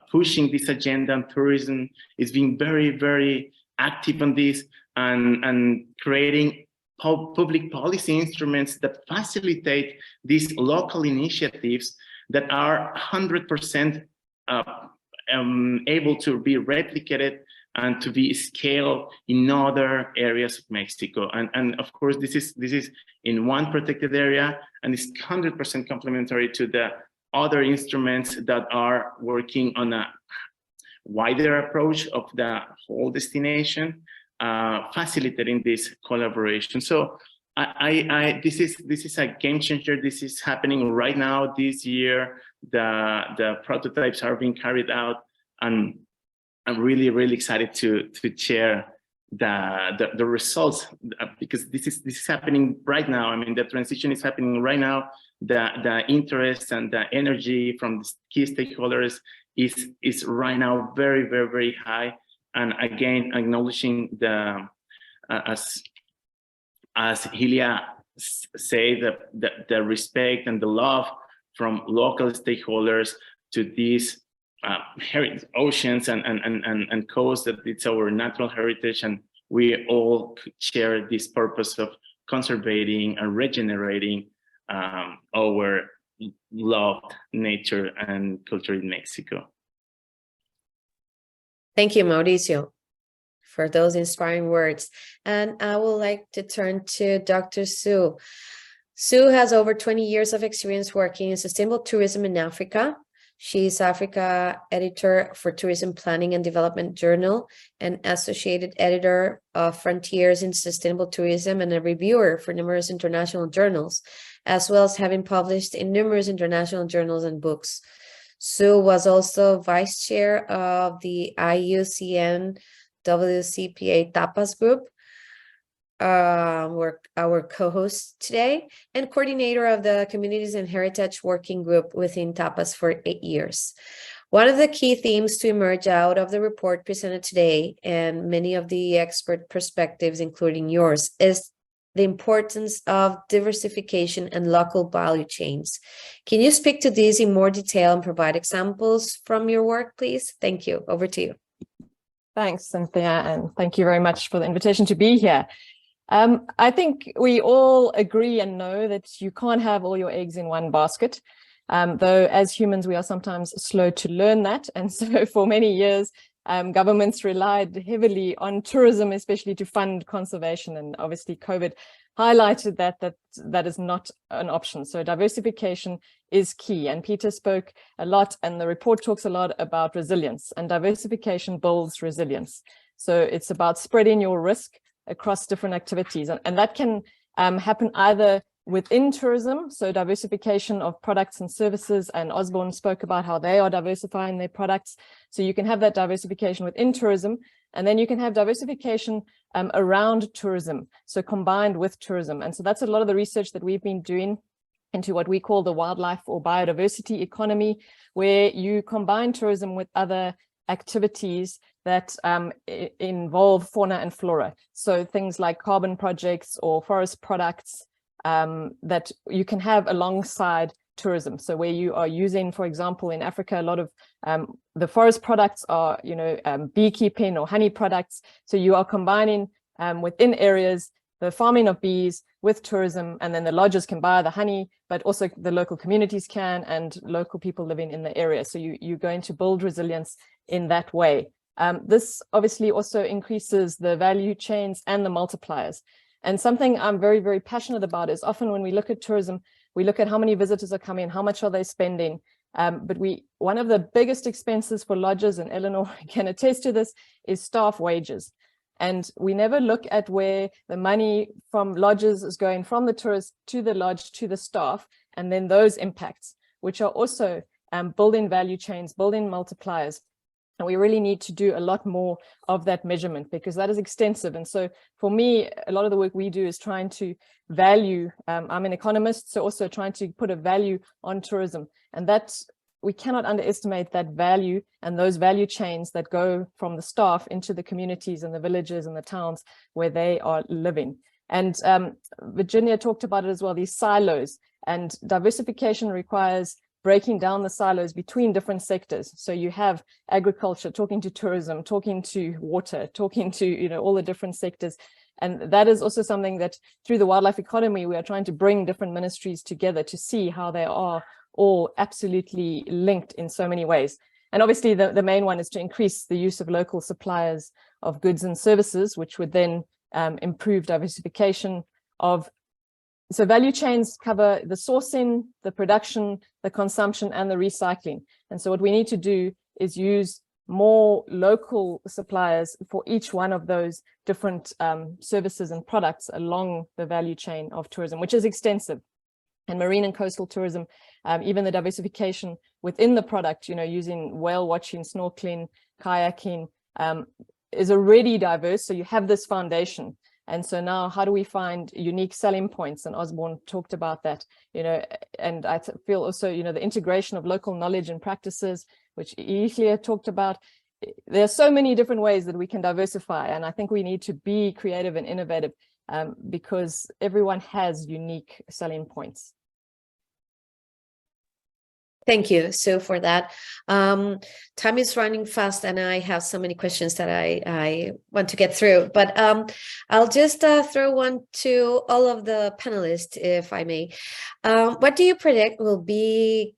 pushing this agenda on tourism, is being very, very active on this and creating public policy instruments that facilitate these local initiatives that are 100% able to be replicated and to be scaled in other areas of Mexico. And of course, this is in one protected area, and it's 100% complementary to the other instruments that are working on a wider approach of the whole destination, facilitating this collaboration. So this is a game changer. This is happening right now this year. The prototypes are being carried out, and I'm really, really excited to share the results, because this is happening right now. I mean, the transition is happening right now. The interest and the energy from the key stakeholders is right now very, very, very high. And again, acknowledging the as Hilia say, the respect and the love from local stakeholders to these oceans and coasts, that it's our natural heritage, and we all share this purpose of conserving and regenerating our loved nature and culture in Mexico. Thank you, Mauricio, for those inspiring words. And I would like to turn to Dr. Sue. Sue has over 20 years of experience working in sustainable tourism in Africa. She's Africa editor for Tourism Planning and Development Journal, and associated editor of Frontiers in Sustainable Tourism, and a reviewer for numerous international journals, as well as having published in numerous international journals and books. Sue was also vice chair of the IUCN WCPA Tapas group, we're our co-host today, and coordinator of the Communities and Heritage Working Group within Tapas for 8 years. One of the key themes to emerge out of the report presented today, and many of the expert perspectives, including yours, is the importance of diversification and local value chains. Can you speak to these in more detail and provide examples from your work, please? Thank you. Over to you. Thanks, Cynthia, and thank you very much for the invitation to be here. I think we all agree and know that you can't have all your eggs in one basket, though as humans we are sometimes slow to learn that. And so for many years, governments relied heavily on tourism, especially to fund conservation. And obviously COVID highlighted that is not an option. So diversification is key. And Peter spoke a lot, and the report talks a lot about resilience, and diversification builds resilience. So it's about spreading your risk across different activities. And that can happen either within tourism, so diversification of products and services, and Osborne spoke about how they are diversifying their products. So you can have that diversification within tourism, And then you can have diversification around tourism, so combined with tourism. And so that's a lot of the research that we've been doing into what we call the wildlife or biodiversity economy, where you combine tourism with other activities that involve fauna and flora. So things like carbon projects or forest products that you can have alongside tourism. So where you are using, for example, in Africa, a lot of the forest products are, beekeeping or honey products. So you are combining within areas the farming of bees with tourism, and then the lodges can buy the honey, but also the local communities can, and local people living in the area. So you're going to build resilience in that way. This obviously also increases the value chains and the multipliers. And something I'm very, very passionate about is often when we look at tourism, we look at how many visitors are coming, how much are they spending. But one of the biggest expenses for lodges, and Eleanor can attest to this, is staff wages. And we never look at where the money from lodges is going from the tourist to the lodge to the staff, and then those impacts, which are also building value chains, building multipliers. And we really need to do a lot more of that measurement, because that is extensive. And so for me, a lot of the work we do is trying to value, I'm an economist, so also trying to put a value on tourism. And that we cannot underestimate that value and those value chains that go from the staff into the communities and the villages and the towns where they are living. And Virginia talked about it as well, these silos, and diversification requires breaking down the silos between different sectors. So you have agriculture talking to tourism, talking to water, talking to all the different sectors. And that is also something that through the wildlife economy, we are trying to bring different ministries together to see how they are all absolutely linked in so many ways. And obviously the main one is to increase the use of local suppliers of goods and services, which would then improve diversification of. So value chains cover the sourcing, the production, the consumption, and the recycling. And so what we need to do is use more local suppliers for each one of those different services and products along the value chain of tourism, which is extensive. And marine and coastal tourism, even the diversification within the product, using whale watching, snorkeling, kayaking, is already diverse. So you have this foundation. And so now how do we find unique selling points? And Osborne talked about that, and I feel also, the integration of local knowledge and practices, which Elia talked about. There are so many different ways that we can diversify. And I think we need to be creative and innovative because everyone has unique selling points. Thank you, Sue, for that. Time is running fast, and I have so many questions that I want to get through. But I'll just throw one to all of the panelists, if I may. What do you predict will be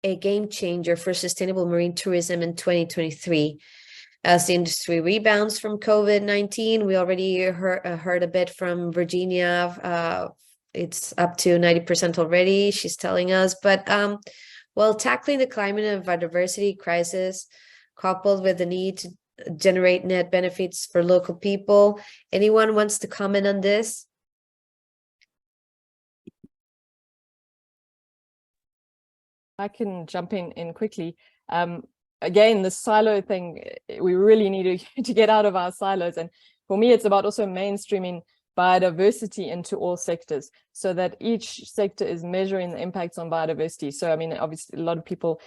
a game changer for sustainable marine tourism in 2023? As the industry rebounds from COVID-19, we already heard a bit from Virginia. It's up to 90% already, she's telling us. But well, tackling the climate and biodiversity crisis, coupled with the need to generate net benefits for local people. Anyone wants to comment on this? I can jump in quickly. Again, the silo thing, we really need to get out of our silos. And for me, it's about also mainstreaming biodiversity into all sectors, so that each sector is measuring the impacts on biodiversity. So, I mean, obviously, a lot of people,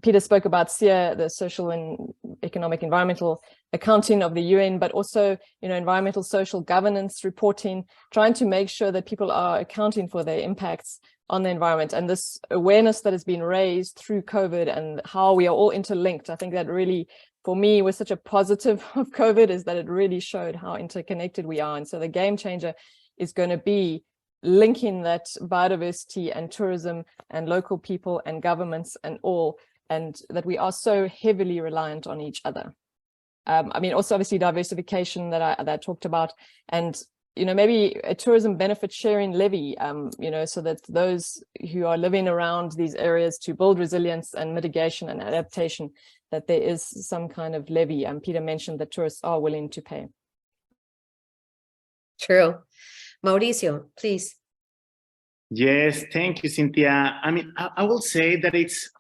Peter spoke about SEER, the social and economic environmental accounting of the UN, but also, environmental social governance reporting, trying to make sure that people are accounting for their impacts on the environment. And this awareness that has been raised through COVID and how we are all interlinked, I think that really, for me, was such a positive of COVID, is that it really showed how interconnected we are. And so the game changer is going to be linking that biodiversity and tourism and local people and governments and all, and that we are so heavily reliant on each other. I mean, also obviously diversification that I talked about, and maybe a tourism benefit sharing levy, so that those who are living around these areas to build resilience and mitigation and adaptation, that there is some kind of levy. Peter mentioned that tourists are willing to pay. True. Mauricio, please. Yes, thank you, Cynthia. I mean, I will say that it's,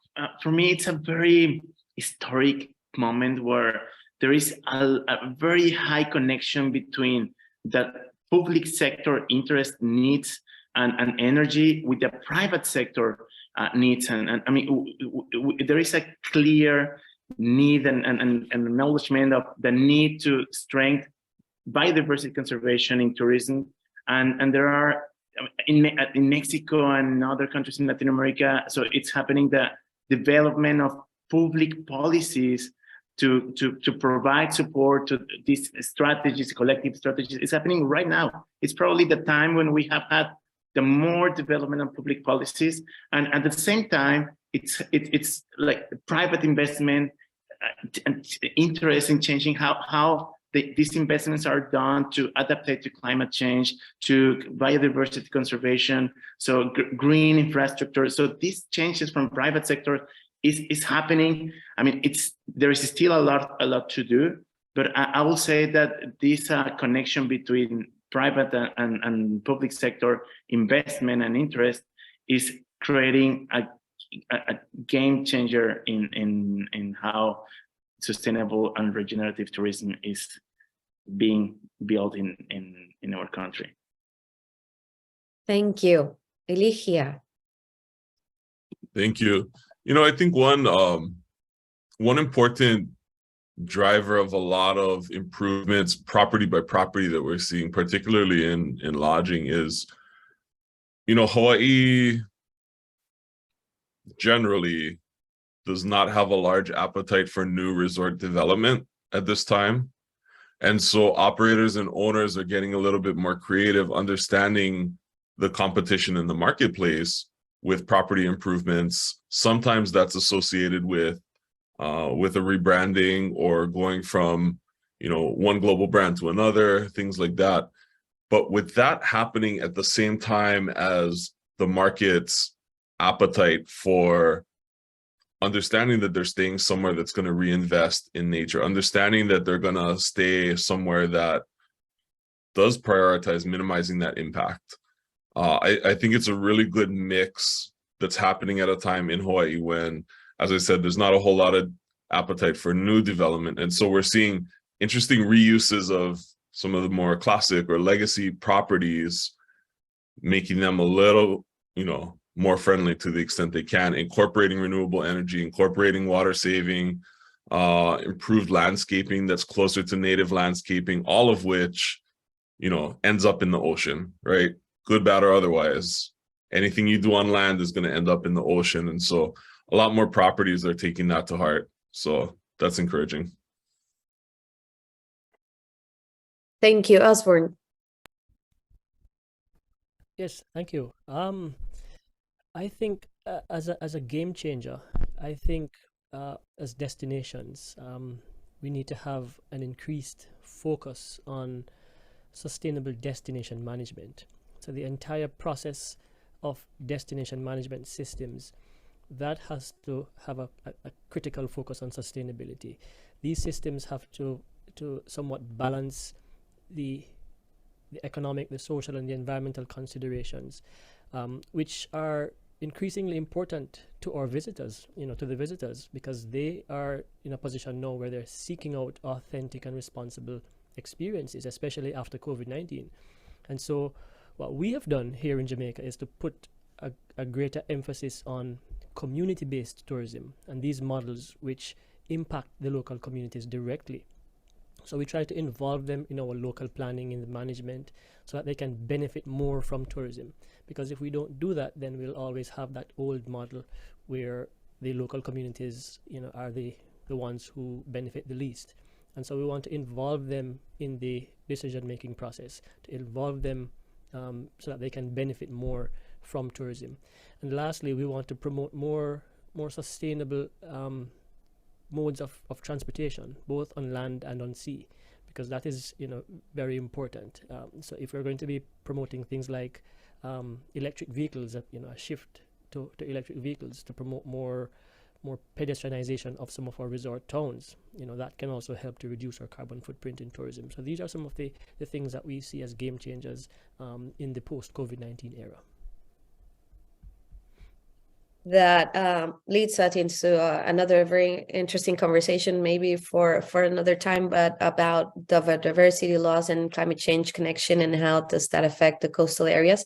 for me, it's a very historic moment where there is a very high connection between the public sector interest, needs, and energy with the private sector needs. And I mean, there is a clear need and acknowledgement of the need to strengthen biodiversity conservation in tourism. And there are, in Mexico and other countries in Latin America, so it's happening, the development of public policies to provide support to these strategies, collective strategies. It's happening right now. It's probably the time when we have had the more development of public policies, and at the same time, it's like private investment and interest in changing how these investments are done to adapt to climate change, to biodiversity conservation, so green infrastructure. So these changes from private sector is happening. I mean, there is still a lot to do, but I will say that this connection between private and public sector investment and interest is creating a game changer in how sustainable and regenerative tourism is being built in our country. Thank you. Eligia. Thank you. You know, I think one important driver of a lot of improvements property by property that we're seeing, particularly in lodging, is, you know, Hawaii generally does not have a large appetite for new resort development at this time. And so operators and owners are getting a little bit more creative, understanding the competition in the marketplace with property improvements. Sometimes that's associated with a rebranding or going from, you know, one global brand to another, things like that. But with that happening at the same time as the market's appetite for understanding that they're staying somewhere that's going to reinvest in nature, understanding that they're going to stay somewhere that does prioritize minimizing that impact. I think it's a really good mix that's happening at a time in Hawaii when, as I said, there's not a whole lot of appetite for new development. And so we're seeing interesting reuses of some of the more classic or legacy properties, making them a little, you know, more friendly to the extent they can, incorporating renewable energy, incorporating water saving, improved landscaping that's closer to native landscaping, all of which, you know, ends up in the ocean, right? Good, bad, or otherwise. Anything you do on land is going to end up in the ocean. And so a lot more properties are taking that to heart. So that's encouraging. Thank you, Osborne. Yes, thank you. I think as a game changer, I think as destinations, we need to have an increased focus on sustainable destination management. So the entire process of destination management systems, that has to have a critical focus on sustainability. These systems have to somewhat balance the economic, the social, and the environmental considerations, which are increasingly important to our visitors, you know, to the visitors, because they are in a position now where they're seeking out authentic and responsible experiences, especially after COVID-19. And so what we have done here in Jamaica is to put a greater emphasis on community-based tourism and these models which impact the local communities directly. So we try to involve them in our local planning, in the management, so that they can benefit more from tourism. Because if we don't do that, then we'll always have that old model where the local communities, you know, are the ones who benefit the least. And so we want to involve them in the decision-making process, to involve them so that they can benefit more from tourism. And lastly, we want to promote more sustainable modes of transportation, both on land and on sea, because that is, you know, very important. So if we're going to be promoting things like electric vehicles, you know, a shift to electric vehicles to promote more pedestrianization of some of our resort towns, you know, that can also help to reduce our carbon footprint in tourism. So these are some of the things that we see as game changers in the post-COVID-19 era. that leads us into another very interesting conversation, maybe for another time, but about the biodiversity loss and climate change connection and how does that affect the coastal areas.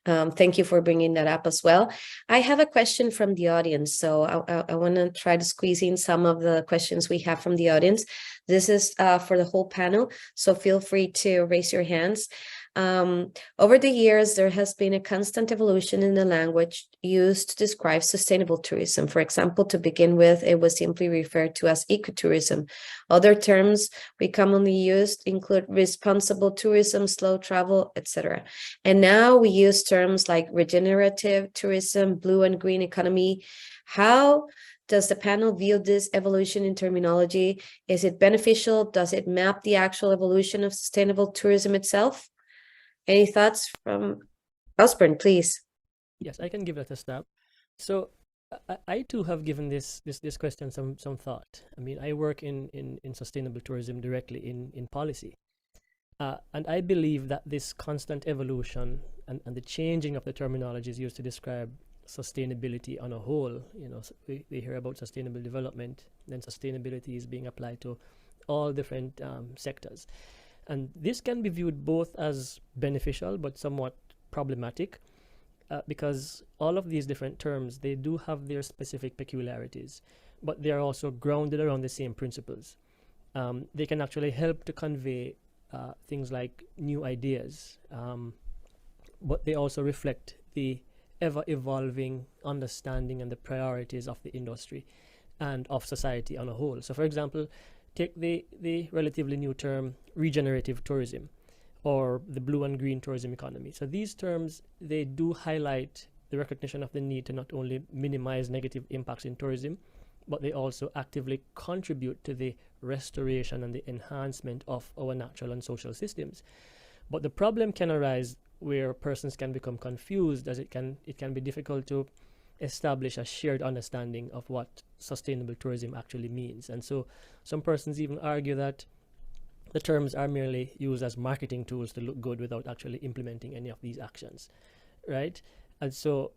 Thank you for bringing that up as well. I have a question from the audience, so I want to try to squeeze in some of the questions we have from the audience. This is for the whole panel, so feel free to raise your hands. Over the years, there has been a constant evolution in the language used to describe sustainable tourism. For example, to begin with, it was simply referred to as ecotourism. Other terms we commonly used include responsible tourism, slow travel, etc. And now we use terms like regenerative tourism, blue and green economy. How does the panel view this evolution in terminology? Is it beneficial? Does it map the actual evolution of sustainable tourism itself? Any thoughts from Osborne, please? Yes, I can give that a stab. So I too have given this question some thought. I mean, I work in sustainable tourism directly in policy. And I believe that this constant evolution and the changing of the terminologies used to describe sustainability on a whole, you know, so we hear about sustainable development, then sustainability is being applied to all different sectors. And this can be viewed both as beneficial but somewhat problematic because all of these different terms, they do have their specific peculiarities, but they are also grounded around the same principles. They can actually help to convey things like new ideas, but they also reflect the ever-evolving understanding and the priorities of the industry and of society on a whole. So for example, take the relatively new term regenerative tourism or the blue and green tourism economy. So these terms, they do highlight the recognition of the need to not only minimize negative impacts in tourism, but they also actively contribute to the restoration and the enhancement of our natural and social systems. But the problem can arise where persons can become confused, as it can be difficult to establish a shared understanding of what sustainable tourism actually means. And so some persons even argue that the terms are merely used as marketing tools to look good without actually implementing any of these actions, right? And so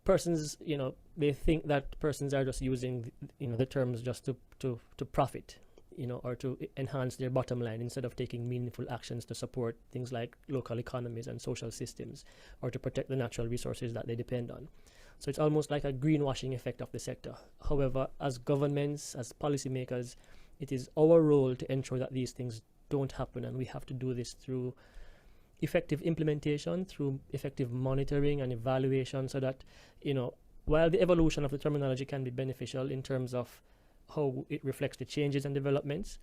persons, you know, they think that persons are just using, you know, the terms just to profit, you know, or to enhance their bottom line instead of taking meaningful actions to support things like local economies and social systems, or to protect the natural resources that they depend on. So it's almost like a greenwashing effect of the sector. However, as governments, as policymakers, it is our role to ensure that these things don't happen, and we have to do this through effective implementation, through effective monitoring and evaluation, so that, you know, while the evolution of the terminology can be beneficial in terms of how it reflects the changes and developments,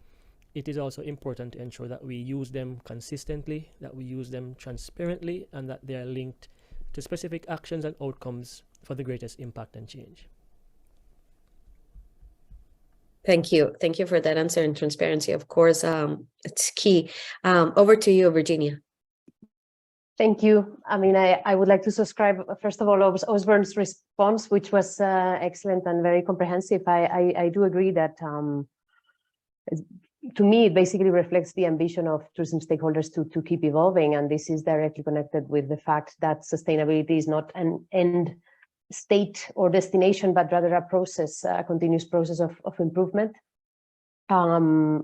it is also important to ensure that we use them consistently, that we use them transparently, and that they are linked to specific actions and outcomes for the greatest impact and change. Thank you. Thank you for that answer, and transparency, of course, it's key. Over to you, Virginia. Thank you. I mean, I would like to subscribe, first of all, Osborne's response, which was excellent and very comprehensive. I do agree that to me, it basically reflects the ambition of tourism stakeholders to keep evolving. And this is directly connected with the fact that sustainability is not an end state or destination, but rather a process, a continuous process of improvement.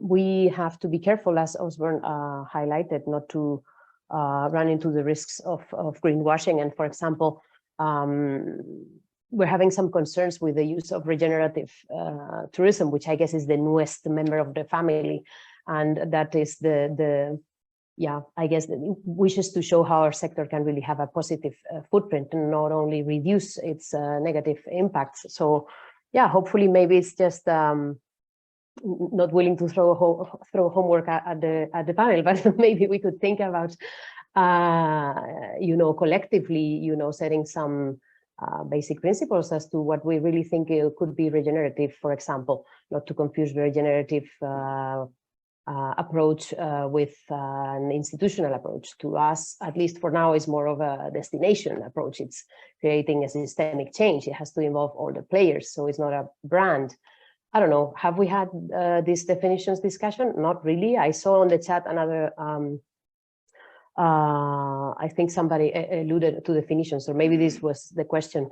We have to be careful, as Osborne highlighted, not to run into the risks of greenwashing. And for example, we're having some concerns with the use of regenerative tourism, which I guess is the newest member of the family. And that is I guess wishes to show how our sector can really have a positive footprint and not only reduce its negative impacts. So yeah, hopefully maybe it's just not willing to throw homework at the panel, but maybe we could think about collectively, setting some basic principles as to what we really think could be regenerative. For example, not to confuse the regenerative approach with an institutional approach. To us, at least for now, is more of a destination approach. It's creating a systemic change. It has to involve all the players, so it's not a brand. I don't know, have we had this definitions discussion? Not really. I saw on the chat another, I think somebody alluded to definitions, or maybe this was the question.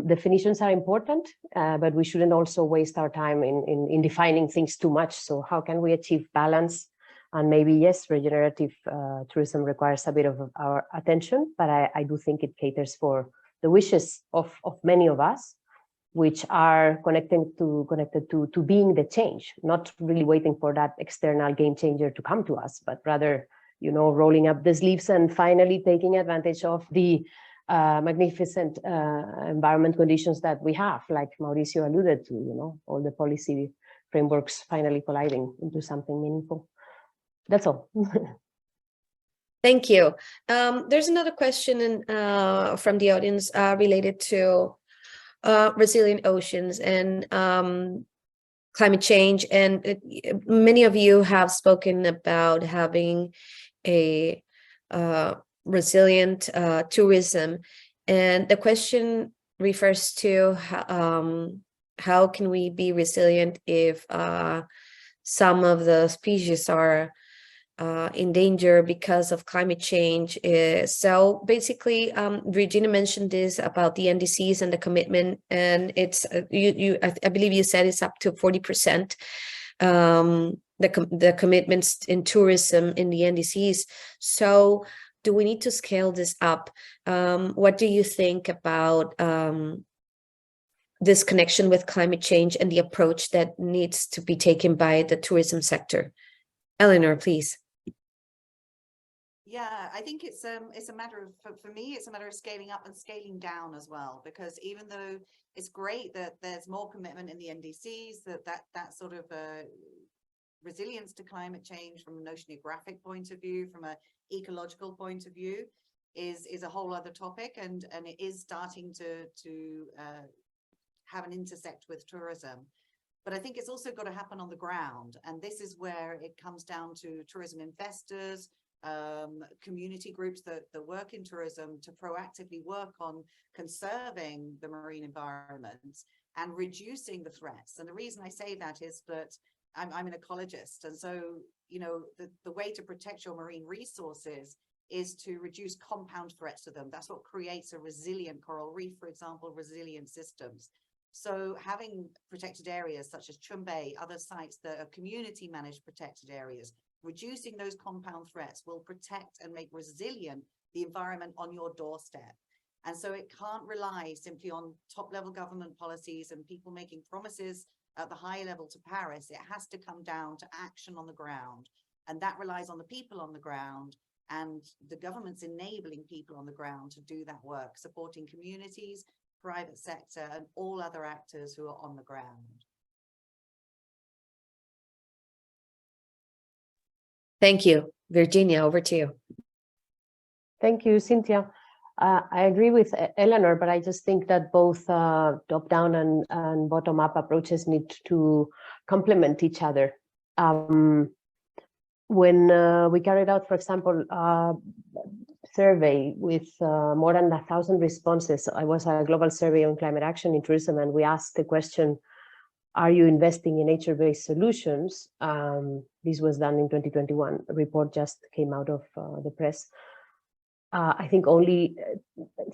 Definitions are important, but we shouldn't also waste our time in defining things too much. So how can we achieve balance? And maybe, yes, regenerative tourism requires a bit of our attention, but I do think it caters for the wishes of many of us, which are connected to being the change, not really waiting for that external game changer to come to us, but rather, you know, rolling up the sleeves and finally taking advantage of the magnificent environment conditions that we have, like Mauricio alluded to, you know, all the policy frameworks finally colliding into something meaningful. That's all. Thank you. There's another question from the audience related to resilient oceans and climate change. And many of you have spoken about having a resilient tourism. And the question refers to how can we be resilient if some of the species are in danger because of climate change. So basically, Regina mentioned this about the NDCs and the commitment, and it's I believe you said it's up to 40%. The commitments in tourism in the NDCs. So do we need to scale this up? What do you think about this connection with climate change and the approach that needs to be taken by the tourism sector? Eleanor, please. Yeah, I think it's a matter of, for me, it's a matter of scaling up and scaling down as well, because even though it's great that there's more commitment in the NDCs, that sort of resilience to climate change from an oceanographic point of view, from an ecological point of view, is a whole other topic, and it is starting to have an intersect with tourism. But I think it's also got to happen on the ground, and this is where it comes down to tourism investors, community groups that work in tourism to proactively work on conserving the marine environment and reducing the threats. And the reason I say that is that I'm an ecologist, and so, you know, the way to protect your marine resources is to reduce compound threats to them. That's what creates a resilient coral reef, for example, resilient systems. So having protected areas such as Chumbe, other sites that are community managed protected areas, reducing those compound threats will protect and make resilient the environment on your doorstep. And so it can't rely simply on top level government policies and people making promises at the high level to Paris. It has to come down to action on the ground. And that relies on the people on the ground and the government's enabling people on the ground to do that work, supporting communities, private sector, and all other actors who are on the ground. Thank you. Virginia, over to you. Thank you, Cynthia. I agree with Eleanor, but I just think that both top-down and bottom-up approaches need to complement each other. When we carried out, for example, a survey with more than 1,000 responses, I was a global survey on climate action in tourism, and we asked the question, are you investing in nature-based solutions? This was done in 2021. A report just came out of the press. I think only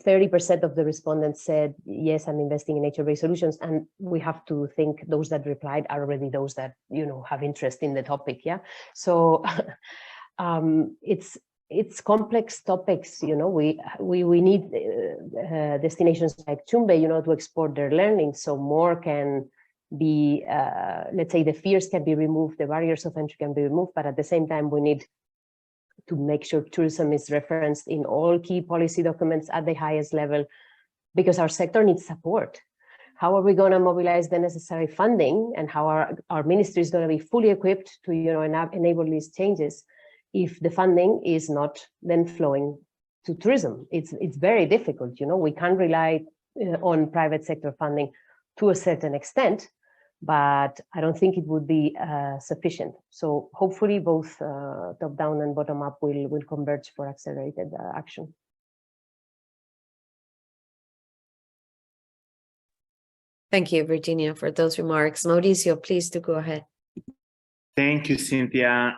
30% of the respondents said, yes, I'm investing in nature-based solutions. And we have to think those that replied are already those that, you know, have interest in the topic. Yeah. So it's complex topics. You know, we need destinations like Chumbe, you know, to export their learning, so more can be, let's say, the fears can be removed, the barriers of entry can be removed, but at the same time we need to make sure tourism is referenced in all key policy documents at the highest level, because our sector needs support. How are we going to mobilize the necessary funding, and how our ministry is going to be fully equipped to, you know, enable these changes if the funding is not then flowing to tourism? It's very difficult. You know, we can't rely on private sector funding to a certain extent, but I don't think it would be sufficient. So hopefully both top-down and bottom-up will converge for accelerated action. Thank you, Virginia, for those remarks. Mauricio, please do go ahead. Thank you, Cynthia.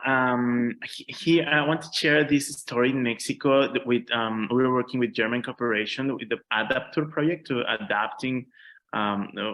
Here, I want to share this story in Mexico with, we were working with German cooperation with the Adaptur project to adapting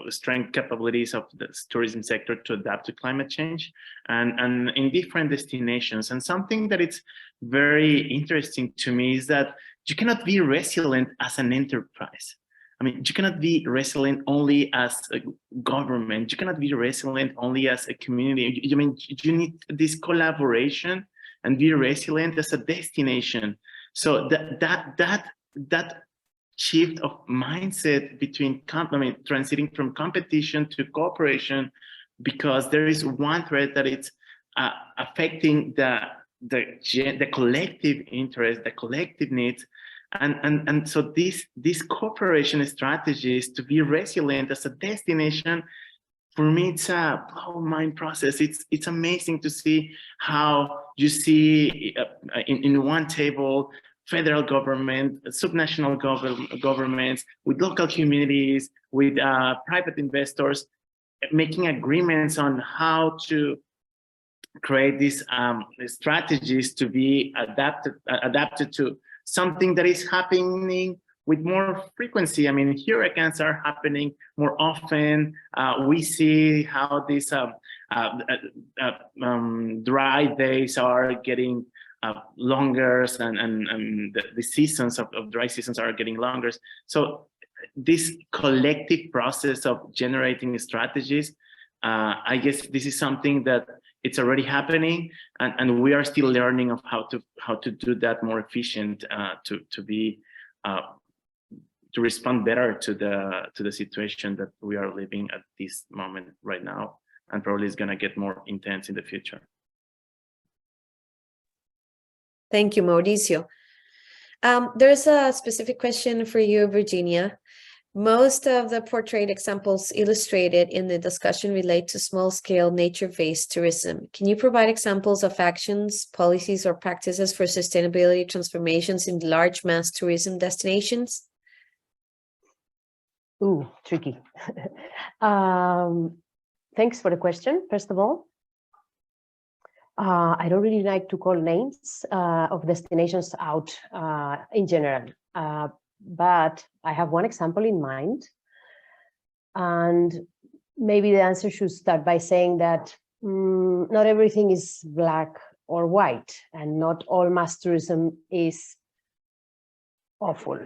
strength capabilities of the tourism sector to adapt to climate change and in different destinations. And something that it's very interesting to me is that you cannot be resilient as an enterprise. I mean, you cannot be resilient only as a government. You cannot be resilient only as a community. You need this collaboration and be resilient as a destination. So that shift of mindset between, transiting from competition to cooperation, because there is one thread that it's affecting the collective interest, the collective needs. And so this cooperation strategies to be resilient as a destination, for me, it's a blow mind process. It's amazing to see how you see in one table, federal government, subnational governments, with local communities, with private investors, making agreements on how to create these strategies to be adapted to something that is happening with more frequency. I mean, hurricanes are happening more often. We see how these dry days are getting longer, and the seasons of dry seasons are getting longer. So this collective process of generating strategies, I guess this is something that it's already happening, and we are still learning of how to do that more efficient, to respond better to the situation that we are living at this moment right now, and probably is going to get more intense in the future. Thank you, Mauricio. There's a specific question for you, Virginia. Most of the portrayed examples illustrated in the discussion relate to small-scale nature-based tourism. Can you provide examples of actions, policies, or practices for sustainability transformations in large mass tourism destinations? Ooh, tricky. Thanks for the question, first of all. I don't really like to call names of destinations out in general. But I have one example in mind, and maybe the answer should start by saying that not everything is black or white, and not all mass tourism is awful.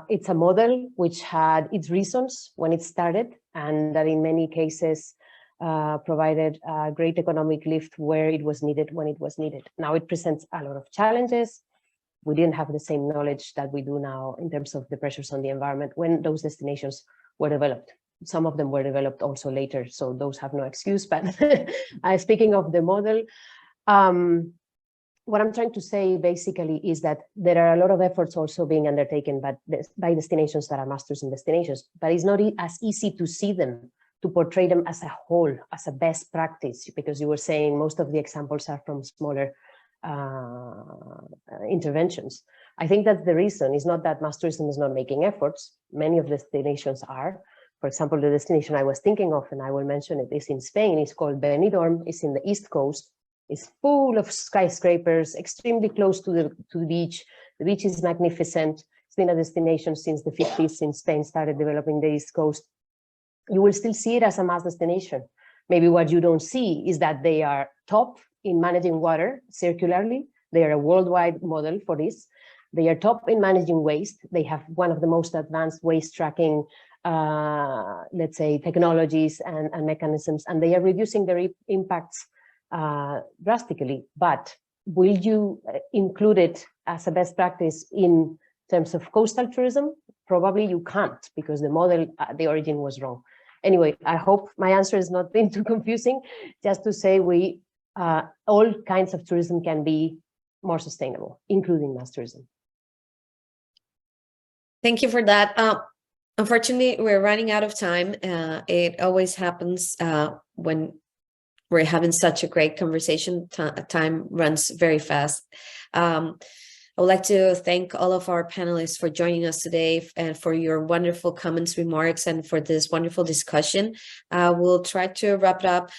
It's a model which had its reasons when it started, and that in many cases provided a great economic lift where it was needed, when it was needed. Now it presents a lot of challenges. We didn't have the same knowledge that we do now in terms of the pressures on the environment when those destinations were developed. Some of them were developed also later, so those have no excuse. But speaking of the model, what I'm trying to say basically is that there are a lot of efforts also being undertaken by destinations that are mass tourism destinations, but it's not as easy to see them, to portray them as a whole, as a best practice, because you were saying most of the examples are from smaller interventions. I think that's the reason. It's not that mass tourism is not making efforts. Many of the destinations are. For example, the destination I was thinking of, and I will mention it, is in Spain. It's called Benidorm. It's in the East Coast. It's full of skyscrapers, extremely close to the beach. The beach is magnificent. It's been a destination since the 50s, since Spain started developing the East Coast. You will still see it as a mass destination. Maybe what you don't see is that they are top in managing water circularly. They are a worldwide model for this. They are top in managing waste. They have one of the most advanced waste tracking, let's say, technologies and mechanisms, and they are reducing their impacts drastically. But will you include it as a best practice in terms of coastal tourism? Probably you can't, because the model, the origin was wrong. Anyway, I hope my answer is not been too confusing. Just to say, all kinds of tourism can be more sustainable, including mass tourism. Thank you for that. Unfortunately, we're running out of time. It always happens when we're having such a great conversation. Time runs very fast. I would like to thank all of our panelists for joining us today and for your wonderful comments, remarks, and for this wonderful discussion. We'll try to wrap it up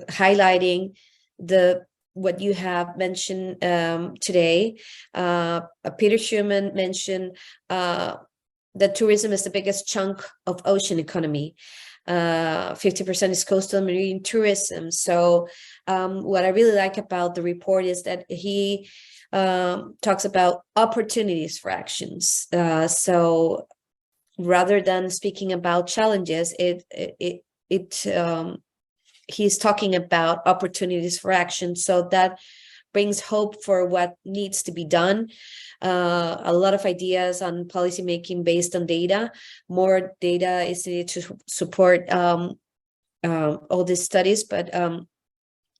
highlighting what you have mentioned today. Peter Schumann mentioned that tourism is the biggest chunk of ocean economy. 50% is coastal marine tourism. So what I really like about the report is that he talks about opportunities for actions. So rather than speaking about challenges, he's talking about opportunities for action. So that brings hope for what needs to be done. A lot of ideas on policymaking based on data. More data is needed to support all these studies, but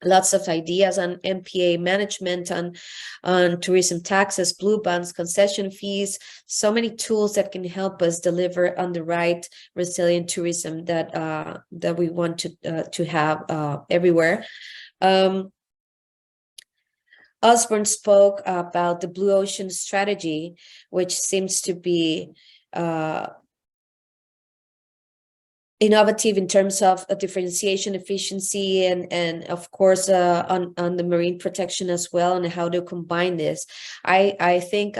lots of ideas on MPA management, on tourism taxes, blue bonds, concession fees, so many tools that can help us deliver on the right resilient tourism that we want to have everywhere. Osborne spoke about the Blue Ocean strategy, which seems to be innovative in terms of differentiation, efficiency, and of course on the marine protection as well, and how to combine this. I think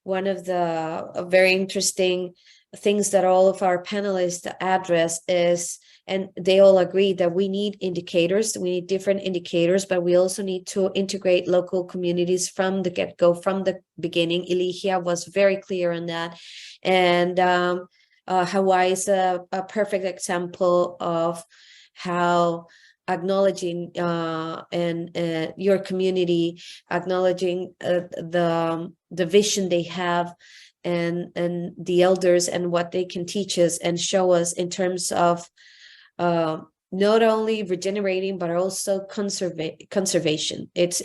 one of the very interesting things that all of our panelists address is, and they all agree, that we need indicators, we need different indicators, but we also need to integrate local communities from the get-go, from the beginning. Elijah was very clear on that. And Hawaii is a perfect example of how acknowledging and your community, acknowledging the vision they have, and the elders and what they can teach us and show us in terms of not only regenerating but also conservation. It's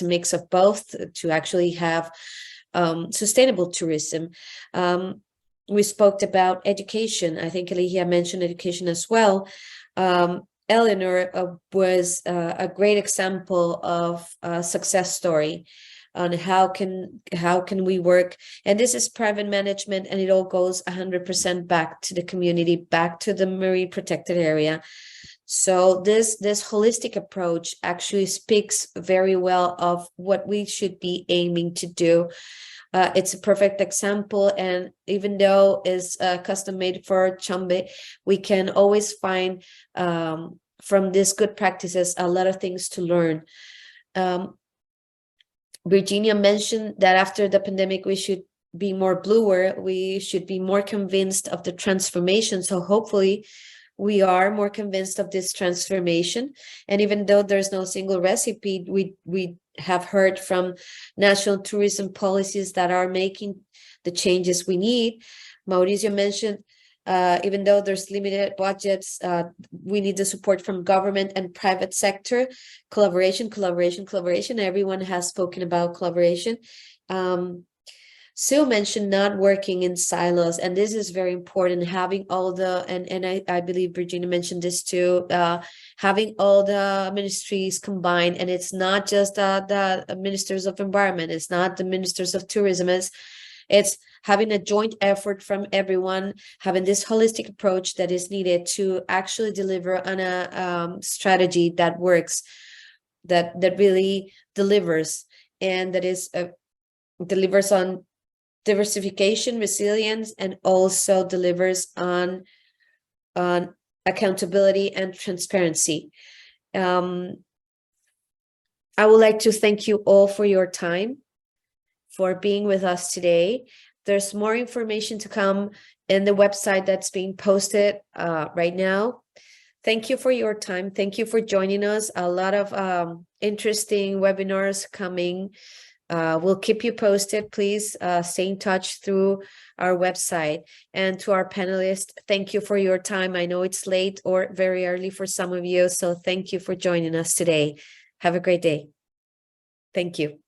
a mix of both to actually have sustainable tourism. We spoke about education. I think Elijah mentioned education as well. Eleanor was a great example of a success story on how can we work, and this is private management, and it all goes 100% back to the community, back to the marine protected area. So this holistic approach actually speaks very well of what we should be aiming to do. It's a perfect example, and even though it's custom made for Chumbe, we can always find from these good practices a lot of things to learn. Virginia mentioned that after the pandemic, we should be more bluer, we should be more convinced of the transformation. So hopefully we are more convinced of this transformation. And even though there's no single recipe, we have heard from national tourism policies that are making the changes we need. Mauricio mentioned, even though there's limited budgets, we need the support from government and private sector. Collaboration. Everyone has spoken about collaboration. Sue mentioned not working in silos, and this is very important, having all the, and I believe Virginia mentioned this too, having all the ministries combined. And it's not just the ministers of environment, it's not the ministers of tourism, it's having a joint effort from everyone, having this holistic approach that is needed to actually deliver on a strategy that works, that really delivers, and that is delivers on diversification, resilience, and also delivers on accountability and transparency. I would like to thank you all for your time, for being with us today. There's more information to come in the website that's being posted right now. Thank you for your time. Thank you for joining us. A lot of interesting webinars coming. We'll keep you posted. Please stay in touch through our website. And to our panelists, thank you for your time. I know it's late or very early for some of you, so thank you for joining us today. Have a great day. Thank you.